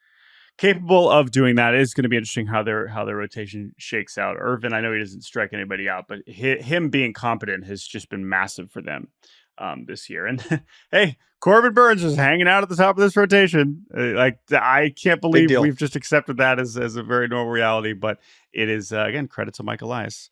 capable of doing that. It's going to be interesting how their rotation shakes out. Irvin, I know he doesn't strike anybody out, but him being competent has just been massive for them this year. And hey, Corbin Burns is hanging out at the top of this rotation. I can't believe we've just accepted that as a very normal reality, but it is, again, credit to Mike Elias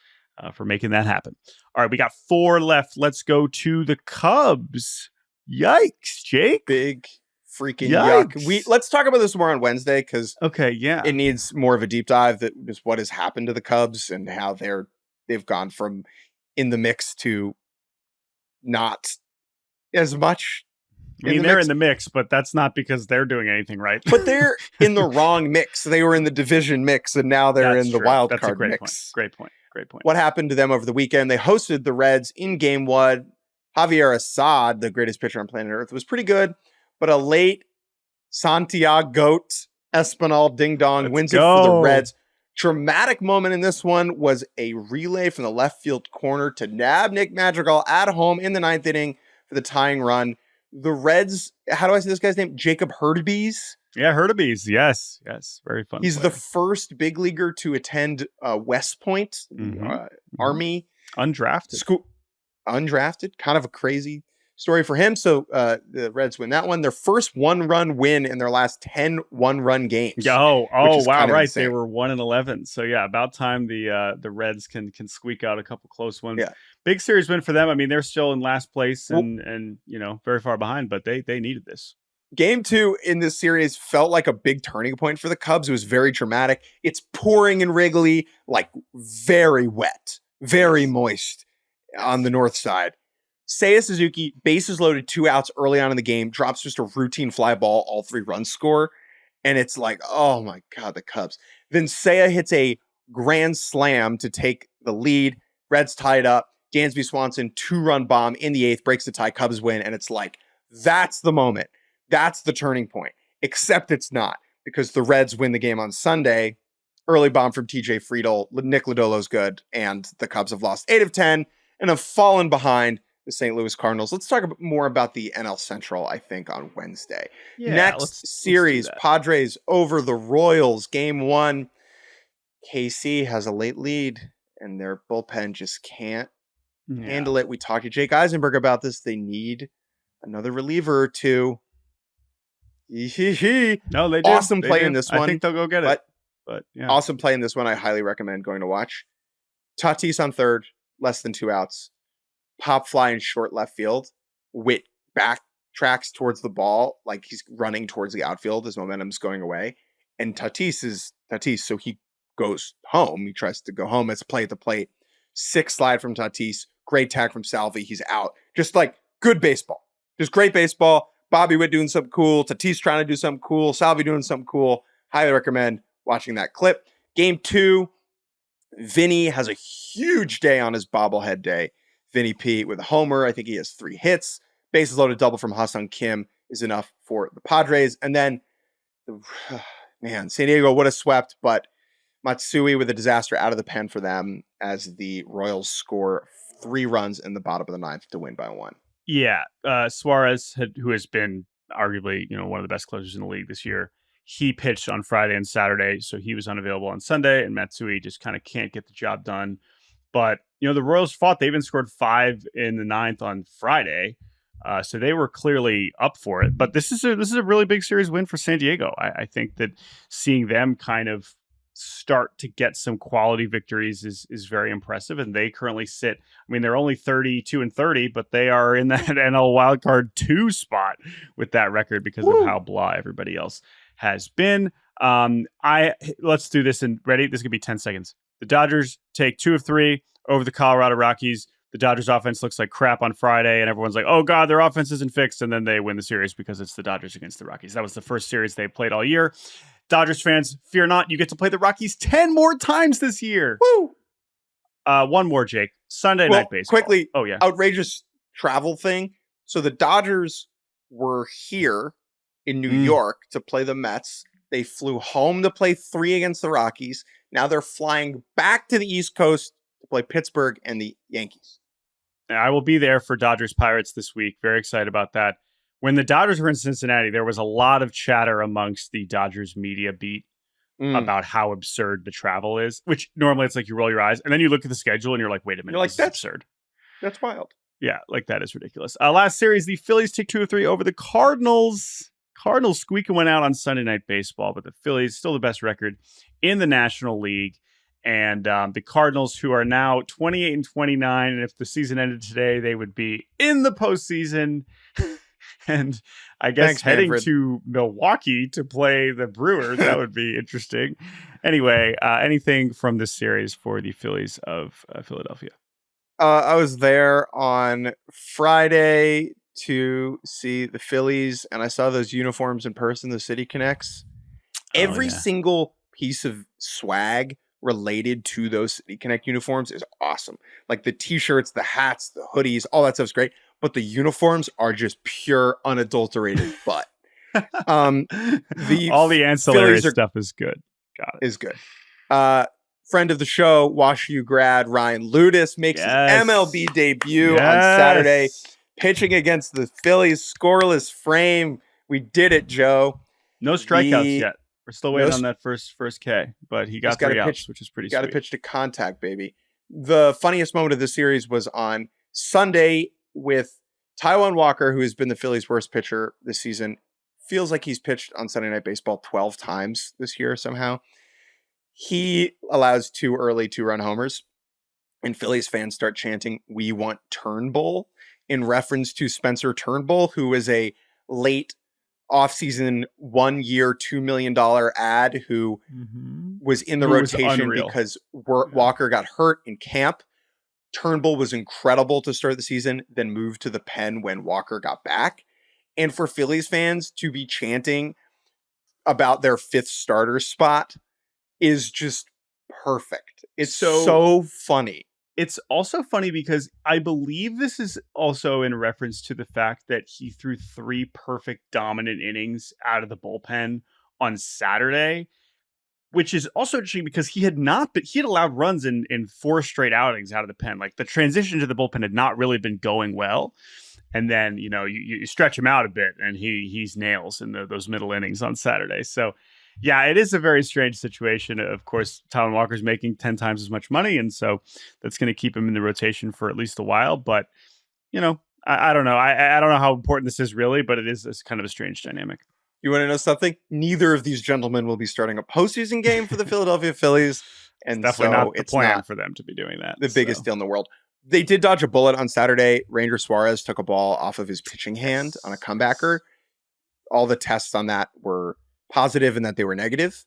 for making that happen. All right, we got 4 left. Let's go to the Cubs. Yikes, Jake. Big freaking yuck. Let's talk about this more on Wednesday because it needs more of a deep dive. That just what has happened to the Cubs and how they've gone from in the mix to not as much. They're in the mix, but that's not because they're doing anything right. But they're in the wrong mix. They were in the division mix, and now they're in the wild card mix. Great point. What happened to them over the weekend? They hosted the Reds in game 1. Javier Assad, the greatest pitcher on planet Earth, was pretty good, but a late Santiago Espinal ding-dong wins it for the Reds. Dramatic moment in this one was a relay from the left field corner to nab Nick Madrigal at home in the 9th inning for the tying run. The Reds, how do I say this guy's name? Jacob Hurtubise? Yeah, Hurtubise. Yes. Very fun. He's the first big leaguer to attend West Point, Army. Undrafted. School. Undrafted, kind of a crazy story for him. So the Reds win that one. Their first 1-run win in their last 10 1-run games. Oh wow, right. Insane. They were 1-11. So yeah, about time the Reds can squeak out a couple close ones. Yeah. Big series win for them. I mean, they're still in last place and very far behind, but they needed this. Game 2 in this series felt like a big turning point for the Cubs. It was very dramatic. It's pouring in Wrigley, like very wet, very moist on the north side. Seiya Suzuki, bases loaded, 2 outs early on in the game, drops just a routine fly ball, all 3 runs score. And it's like, oh my God, the Cubs. Then Seiya hits a grand slam to take the lead. Reds tied up. Dansby Swanson, 2-run bomb in the 8th, breaks the tie, Cubs win. And it's like, that's the moment. That's the turning point. Except it's not, because the Reds win the game on Sunday early bomb from TJ Friedel. Nick Lodolo's good, and the Cubs have lost 8 of 10 and have fallen behind the St. Louis Cardinals. Let's talk more about the NL Central, I think, on Wednesday. Yeah, Next series, Padres over the Royals. Game 1. KC has a late lead, and their bullpen just can't handle it. We talked to Jake Eisenberg about this. They need another reliever or two. No, they do. Awesome play in this one. I think they'll go get it. But yeah. Awesome play in this one. I highly recommend going to watch. Tatis on third, less than 2 outs. Pop fly in short left field. Witt backtracks towards the ball like he's running towards the outfield. His momentum's going away. And Tatis is Tatis, so he goes home. He tries to go home. It's a play at the plate. 6 slide from Tatis. Great tag from Salvi. He's out. Just like good baseball. Just great baseball. Bobby Witt doing something cool. Tatis trying to do something cool. Salvi doing something cool. Highly recommend watching that clip. Game 2. Vinny has a huge day on his bobblehead day. Vinny P with a homer. I think he has 3 hits. Bases loaded double from Ha-Seong Kim is enough for the Padres. And then, San Diego would have swept, but Matsui with a disaster out of the pen for them as the Royals score 3 runs in the bottom of the 9th to win by 1. Yeah, Suarez, who has been arguably one of the best closers in the league this year, he pitched on Friday and Saturday, so he was unavailable on Sunday, and Matsui just kind of can't get the job done. But, the Royals fought. They even scored 5 in the 9th on Friday. So they were clearly up for it. But this is a really big series win for San Diego. I think that seeing them kind of start to get some quality victories is very impressive. And they currently sit, they're only 32-30, but they are in that NL wildcard 2 spot with that record because of how blah everybody else has been. Let's do this and ready. This could be 10 seconds. The Dodgers take 2 of 3 over the Colorado Rockies. The Dodgers offense looks like crap on Friday, and everyone's like, oh, God, their offense isn't fixed. And then they win the series because it's the Dodgers against the Rockies. That was the first series they played all year. Dodgers fans, fear not. You get to play the Rockies 10 more times this year. Woo! One more, Jake. Sunday night baseball. Quickly, oh, yeah. Outrageous travel thing. So the Dodgers were here in New York to play the Mets. They flew home to play 3 against the Rockies. Now they're flying back to the East Coast to play Pittsburgh and the Yankees. I will be there for Dodgers Pirates this week. Very excited about that. When the Dodgers were in Cincinnati, there was a lot of chatter amongst the Dodgers media beat about how absurd the travel is, which normally it's like you roll your eyes and then you look at the schedule and you're like, wait a minute, that's absurd. That's wild. Yeah, like that is ridiculous. Last series, the Phillies take 2 of 3 over the Cardinals. Cardinals squeaking one out on Sunday Night Baseball, but the Phillies still the best record in the National League. And the Cardinals, who are now 28-29, and if the season ended today, they would be in the postseason. And I guess heading to Milwaukee to play the Brewers. That would be interesting. Anyway, anything from this series for the Phillies of Philadelphia? I was there on Friday to see the Phillies, and I saw those uniforms in person, the City Connects. Every single piece of swag related to those City Connect uniforms is awesome. Like the t-shirts, the hats, the hoodies, all that stuff's great. But the uniforms are just pure, unadulterated butt. All the ancillary stuff is good. Got it. Is good. Friend of the show, WashU grad Ryan Ludis makes his MLB debut on Saturday, pitching against the Phillies scoreless frame. We did it, Joe. No strikeouts yet. We're still waiting on that first K, but he got 3 outs, which is pretty sweet. Got to pitch to contact, baby. The funniest moment of the series was on Sunday with Taijuan Walker, who has been the Phillies' worst pitcher this season. Feels like he's pitched on Sunday Night Baseball 12 times this year somehow. He allows 2 early 2-run homers, and Phillies fans start chanting, "We want Turnbull," in reference to Spencer Turnbull, who is a late offseason 1-year $2 million ad who was in the rotation because Walker got hurt in camp. Turnbull was incredible to start the season, then moved to the pen when Walker got back. And for Phillies fans to be chanting about their 5th starter spot is just perfect. It's so funny. It's also funny because I believe this is also in reference to the fact that he threw 3 perfect dominant innings out of the bullpen on Saturday, which is also interesting because he had allowed runs in 4 straight outings out of the pen. Like the transition to the bullpen had not really been going well. And then, you stretch him out a bit and he's nails in those middle innings on Saturday. So yeah, it is a very strange situation. Of course, Tyler Walker's making 10 times as much money. And so that's going to keep him in the rotation for at least a while. But, I don't know. I don't know how important this is really, but it's kind of a strange dynamic. You want to know something? Neither of these gentlemen will be starting a postseason game for the Philadelphia Phillies. And it's definitely not the plan for them to be doing that. The biggest deal in the world. They did dodge a bullet on Saturday. Ranger Suarez took a ball off of his pitching hand on a comebacker. All the tests on that were positive and that they were negative.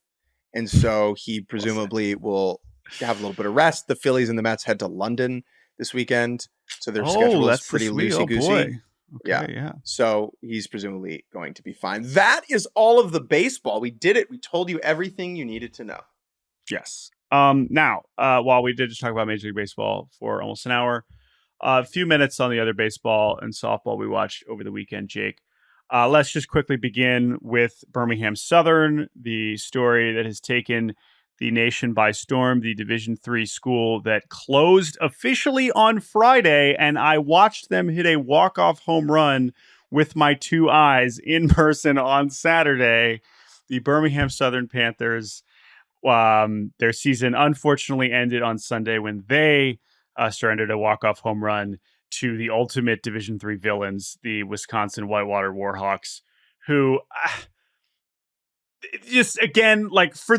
And so he presumably will have a little bit of rest. The Phillies and the Mets head to London this weekend. So their schedule is pretty loosey-goosey. Yeah. So he's presumably going to be fine. That is all of the baseball. We did it. We told you everything you needed to know. Yes. Now, while we did just talk about Major League Baseball for almost an hour, a few minutes on the other baseball and softball we watched over the weekend, Jake. Let's just quickly begin with Birmingham Southern, the story that has taken the nation by storm, the Division III school that closed officially on Friday, and I watched them hit a walk-off home run with my 2 eyes in person on Saturday. The Birmingham Southern Panthers, their season unfortunately ended on Sunday when they surrendered a walk-off home run to the ultimate Division III villains, the Wisconsin Whitewater Warhawks, who just, again, like for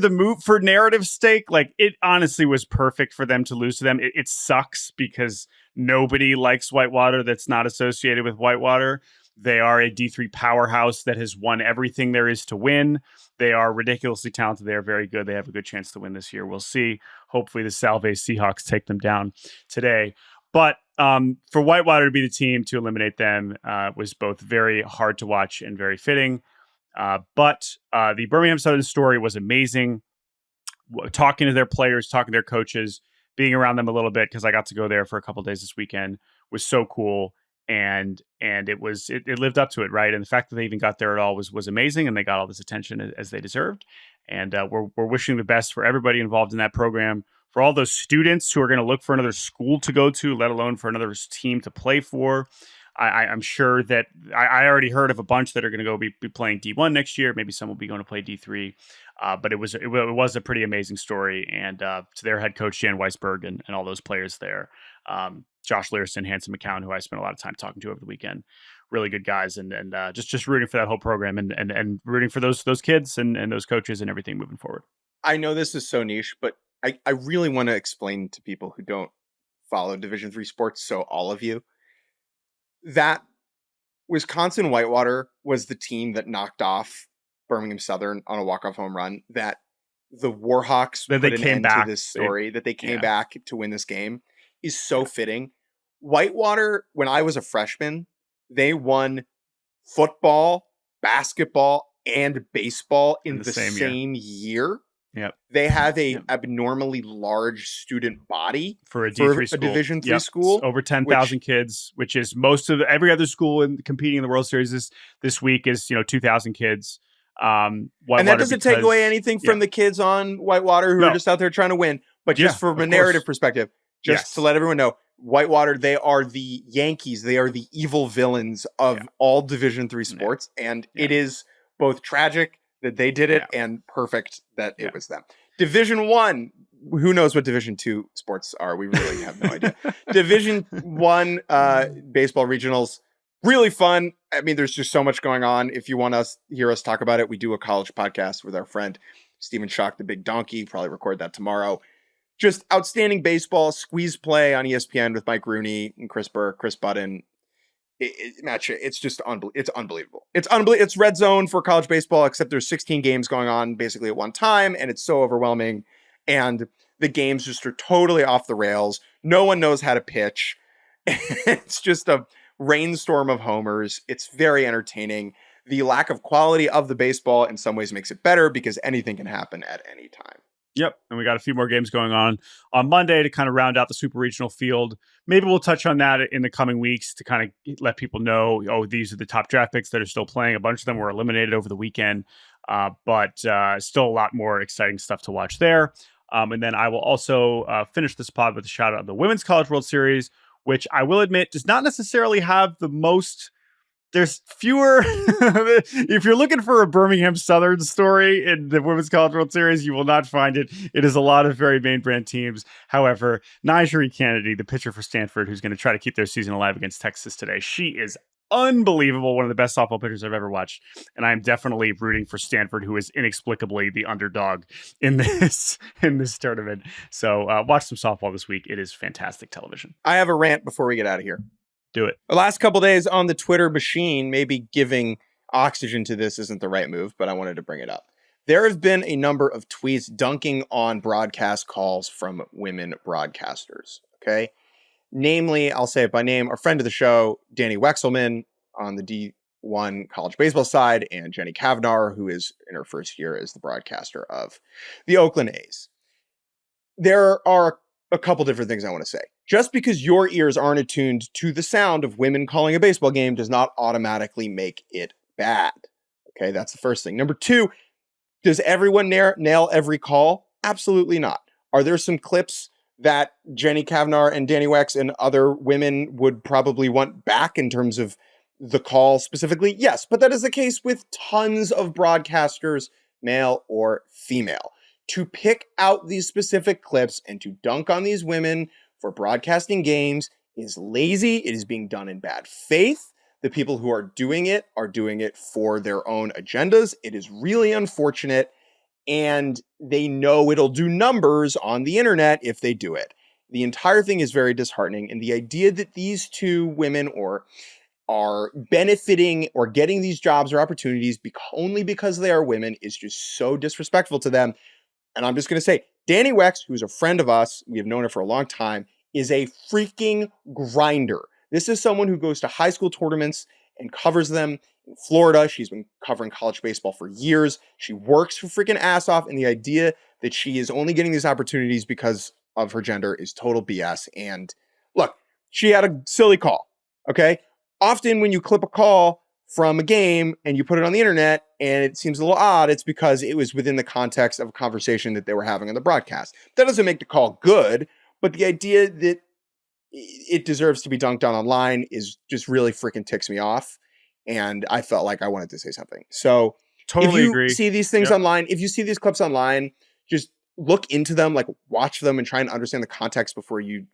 narrative's sake, like it honestly was perfect for them to lose to them. It sucks because nobody likes Whitewater that's not associated with Whitewater. They are a D3 powerhouse that has won everything there is to win. They are ridiculously talented. They are very good. They have a good chance to win this year. We'll see. Hopefully the Salve Seahawks take them down today. But for Whitewater to be the team to eliminate them was both very hard to watch and very fitting. But the Birmingham Southern story was amazing. Talking to their players, talking to their coaches, being around them a little bit, because I got to go there for a couple of days this weekend, was so cool. And it lived up to it, right? And the fact that they even got there at all was amazing, and they got all this attention as they deserved. And we're wishing the best for everybody involved in that program, for all those students who are going to look for another school to go to, let alone for another team to play for. I'm sure that I already heard of a bunch that are going to go be playing D1 next year. Maybe some will be going to play D3. But it was a pretty amazing story. And to their head coach, Jan Weisberg, and all those players there, Josh Learson, Hanson McCown, who I spent a lot of time talking to over the weekend, really good guys, and just rooting for that whole program and rooting for those kids and those coaches and everything moving forward. I know this is so niche, but I really want to explain to people who don't follow Division III sports, so all of you, that Wisconsin Whitewater was the team that knocked off Birmingham Southern on a walk-off home run, that the Warhawks that put an end to this story, that they came back to win this game, is so fitting. Whitewater, when I was a freshman, they won football, basketball, and baseball in the same year. Yep. They have a abnormally large student body for a D3 school. Division III school. It's over 10,000 kids, which is most of every other school competing in the World Series this week is 2,000 kids. And that doesn't take away anything from the kids on Whitewater who are just out there trying to win, but just from a narrative perspective, to let everyone know, Whitewater, they are the Yankees. They are the evil villains of all Division III sports, and it is both tragic that they did it and perfect that it was them. Division I, who knows what Division II sports are? We really have no idea. Division I baseball regionals, really fun. I mean, there's just so much going on. If you want to hear us talk about it, we do a college podcast with our friend Stephen Schock, the Big Donkey. Probably record that tomorrow. Just outstanding baseball, squeeze play on ESPN with Mike Rooney and Chris Burke, Chris Budden. It's just it's unbelievable. It's red zone for college baseball, except there's 16 games going on basically at one time, and it's so overwhelming. And the games just are totally off the rails. No one knows how to pitch. It's just a rainstorm of homers. It's very entertaining. The lack of quality of the baseball in some ways makes it better because anything can happen at any time. Yep. And we got a few more games going on Monday to kind of round out the super regional field. Maybe we'll touch on that in the coming weeks to kind of let people know, these are the top draft picks that are still playing. A bunch of them were eliminated over the weekend. but still a lot more exciting stuff to watch there. And then I will also finish this pod with a shout out of the Women's College World Series, which I will admit does not necessarily have the most. There's fewer. If you're looking for a Birmingham Southern story in the Women's College World Series, you will not find it. It is a lot of very main brand teams. However, Najee Kennedy, the pitcher for Stanford, who's going to try to keep their season alive against Texas today, she is unbelievable. One of the best softball pitchers I've ever watched. And I'm definitely rooting for Stanford, who is inexplicably the underdog in this tournament. So watch some softball this week. It is fantastic television. I have a rant before we get out of here. Do it. The last couple days on the Twitter machine, maybe giving oxygen to this isn't the right move, but I wanted to bring it up. There have been a number of tweets dunking on broadcast calls from women broadcasters, okay? Namely, I'll say it by name, our friend of the show, Danny Wexelman on the D1 college baseball side, and Jenny Kavnar, who is in her first year as the broadcaster of the Oakland A's. There are a couple different things I want to say. Just because your ears aren't attuned to the sound of women calling a baseball game does not automatically make it bad. Okay, that's the first thing. Number two, does everyone nail every call? Absolutely not. Are there some clips that Jenny Kavnar and Danny Wex and other women would probably want back in terms of the call specifically? Yes, but that is the case with tons of broadcasters, male or female. To pick out these specific clips and to dunk on these women for broadcasting games is lazy. It is being done in bad faith. The people who are doing it for their own agendas. It is really unfortunate, and they know it'll do numbers on the internet if they do it. The entire thing is very disheartening, and the idea that these two women are benefiting or getting these jobs or opportunities only because they are women is just so disrespectful to them. And I'm just going to say, Danny Wex, who's a friend of us, we have known her for a long time, is a freaking grinder. This is someone who goes to high school tournaments and covers them in Florida. She's been covering college baseball for years. She works her freaking ass off, and the idea that she is only getting these opportunities because of her gender is total BS. And look, she had a silly call, okay? Often when you clip a call from a game and you put it on the internet and it seems a little odd, it's because it was within the context of a conversation that they were having on the broadcast. That doesn't make the call good, but the idea that it deserves to be dunked on online is just really freaking ticks me off. And I felt like I wanted to say something. So totally if you agree. See these things online, if you see these clips online, just look into them, like watch them and try and understand the context before you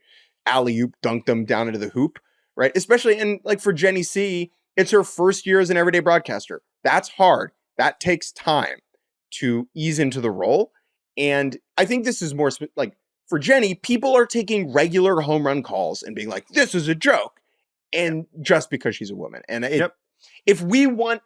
alley-oop dunk them down into the hoop, right? Especially in like for Jenny C, it's her first year as an everyday broadcaster. That's hard. That takes time to ease into the role. And I think this is more like for Jenny, people are taking regular home run calls and being like, this is a joke. And just because she's a woman. And if we want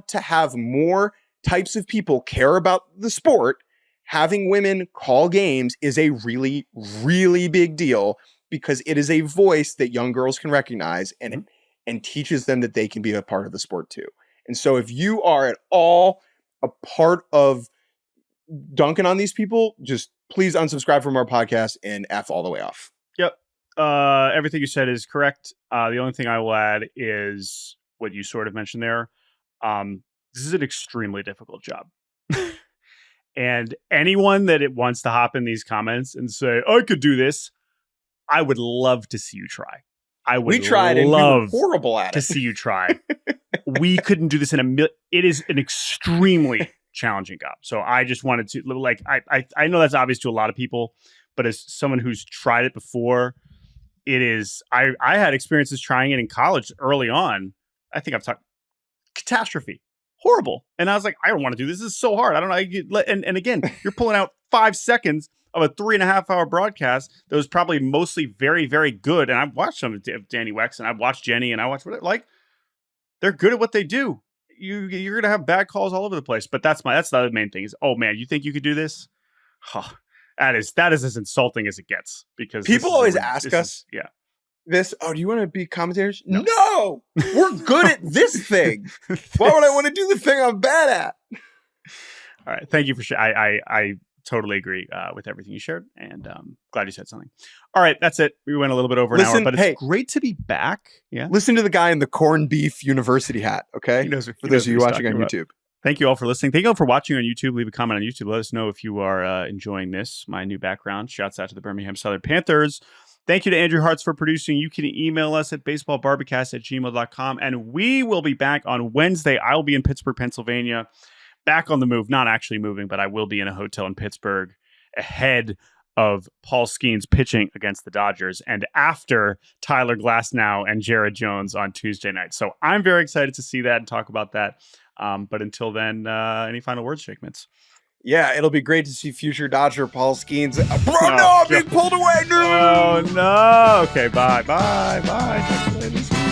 to have more types of people care about the sport, having women call games is a really, really big deal because it is a voice that young girls can recognize and teaches them that they can be a part of the sport too. And so if you are at all a part of dunking on these people, just please unsubscribe from our podcast and F all the way off. Yep. Everything you said is correct. The only thing I will add is what you sort of mentioned there. This is an extremely difficult job. And anyone that it wants to hop in these comments and say, I could do this, I would love to see you try. We tried and we were horrible at it. To see you try. We couldn't do this in it is an extremely challenging job. So I just wanted to I know that's obvious to a lot of people, but as someone who's tried it before, it is I had experiences trying it in college early on. I think I've talked catastrophe. Horrible. And I was like, I don't want to do this. This is so hard. I don't know. And again, you're pulling out 5 seconds of a 3.5 hour broadcast that was probably mostly very, very good. And I've watched some of Danny Wex and I've watched Jenny and I watched they're good at what they do. You're going to have bad calls all over the place. But that's the other main thing is, oh man, you think you could do this? Oh, that is as insulting as it gets because people always ask us, do you want to be commentators? No, we're good at this thing. Why would I want to do the thing I'm bad at? All right. Thank you for sharing. I totally agree with everything you shared, and glad you said something. All right, that's it. We went a little bit over an hour, but it's great to be back. Yeah. Listen to the guy in the corned beef university hat, okay? For those of you watching on YouTube. Thank you all for listening. Thank you all for watching on YouTube. Leave a comment on YouTube. Let us know if you are enjoying this, my new background. Shouts out to the Birmingham Southern Panthers. Thank you to Andrew Hartz for producing. You can email us at baseballbarbacast@gmail.com. And we will be back on Wednesday. I'll be in Pittsburgh, Pennsylvania. Back on the move. Not actually moving, but I will be in a hotel in Pittsburgh ahead of Paul Skeens pitching against the Dodgers and after Tyler Glasnow and Jared Jones on Tuesday night. So I'm very excited to see that and talk about that. But until then, any final words, Jake Mintz? Yeah, it'll be great to see future Dodger Paul Skeens. I'm being pulled away. No. Oh, no. Okay, bye. Talk to you later.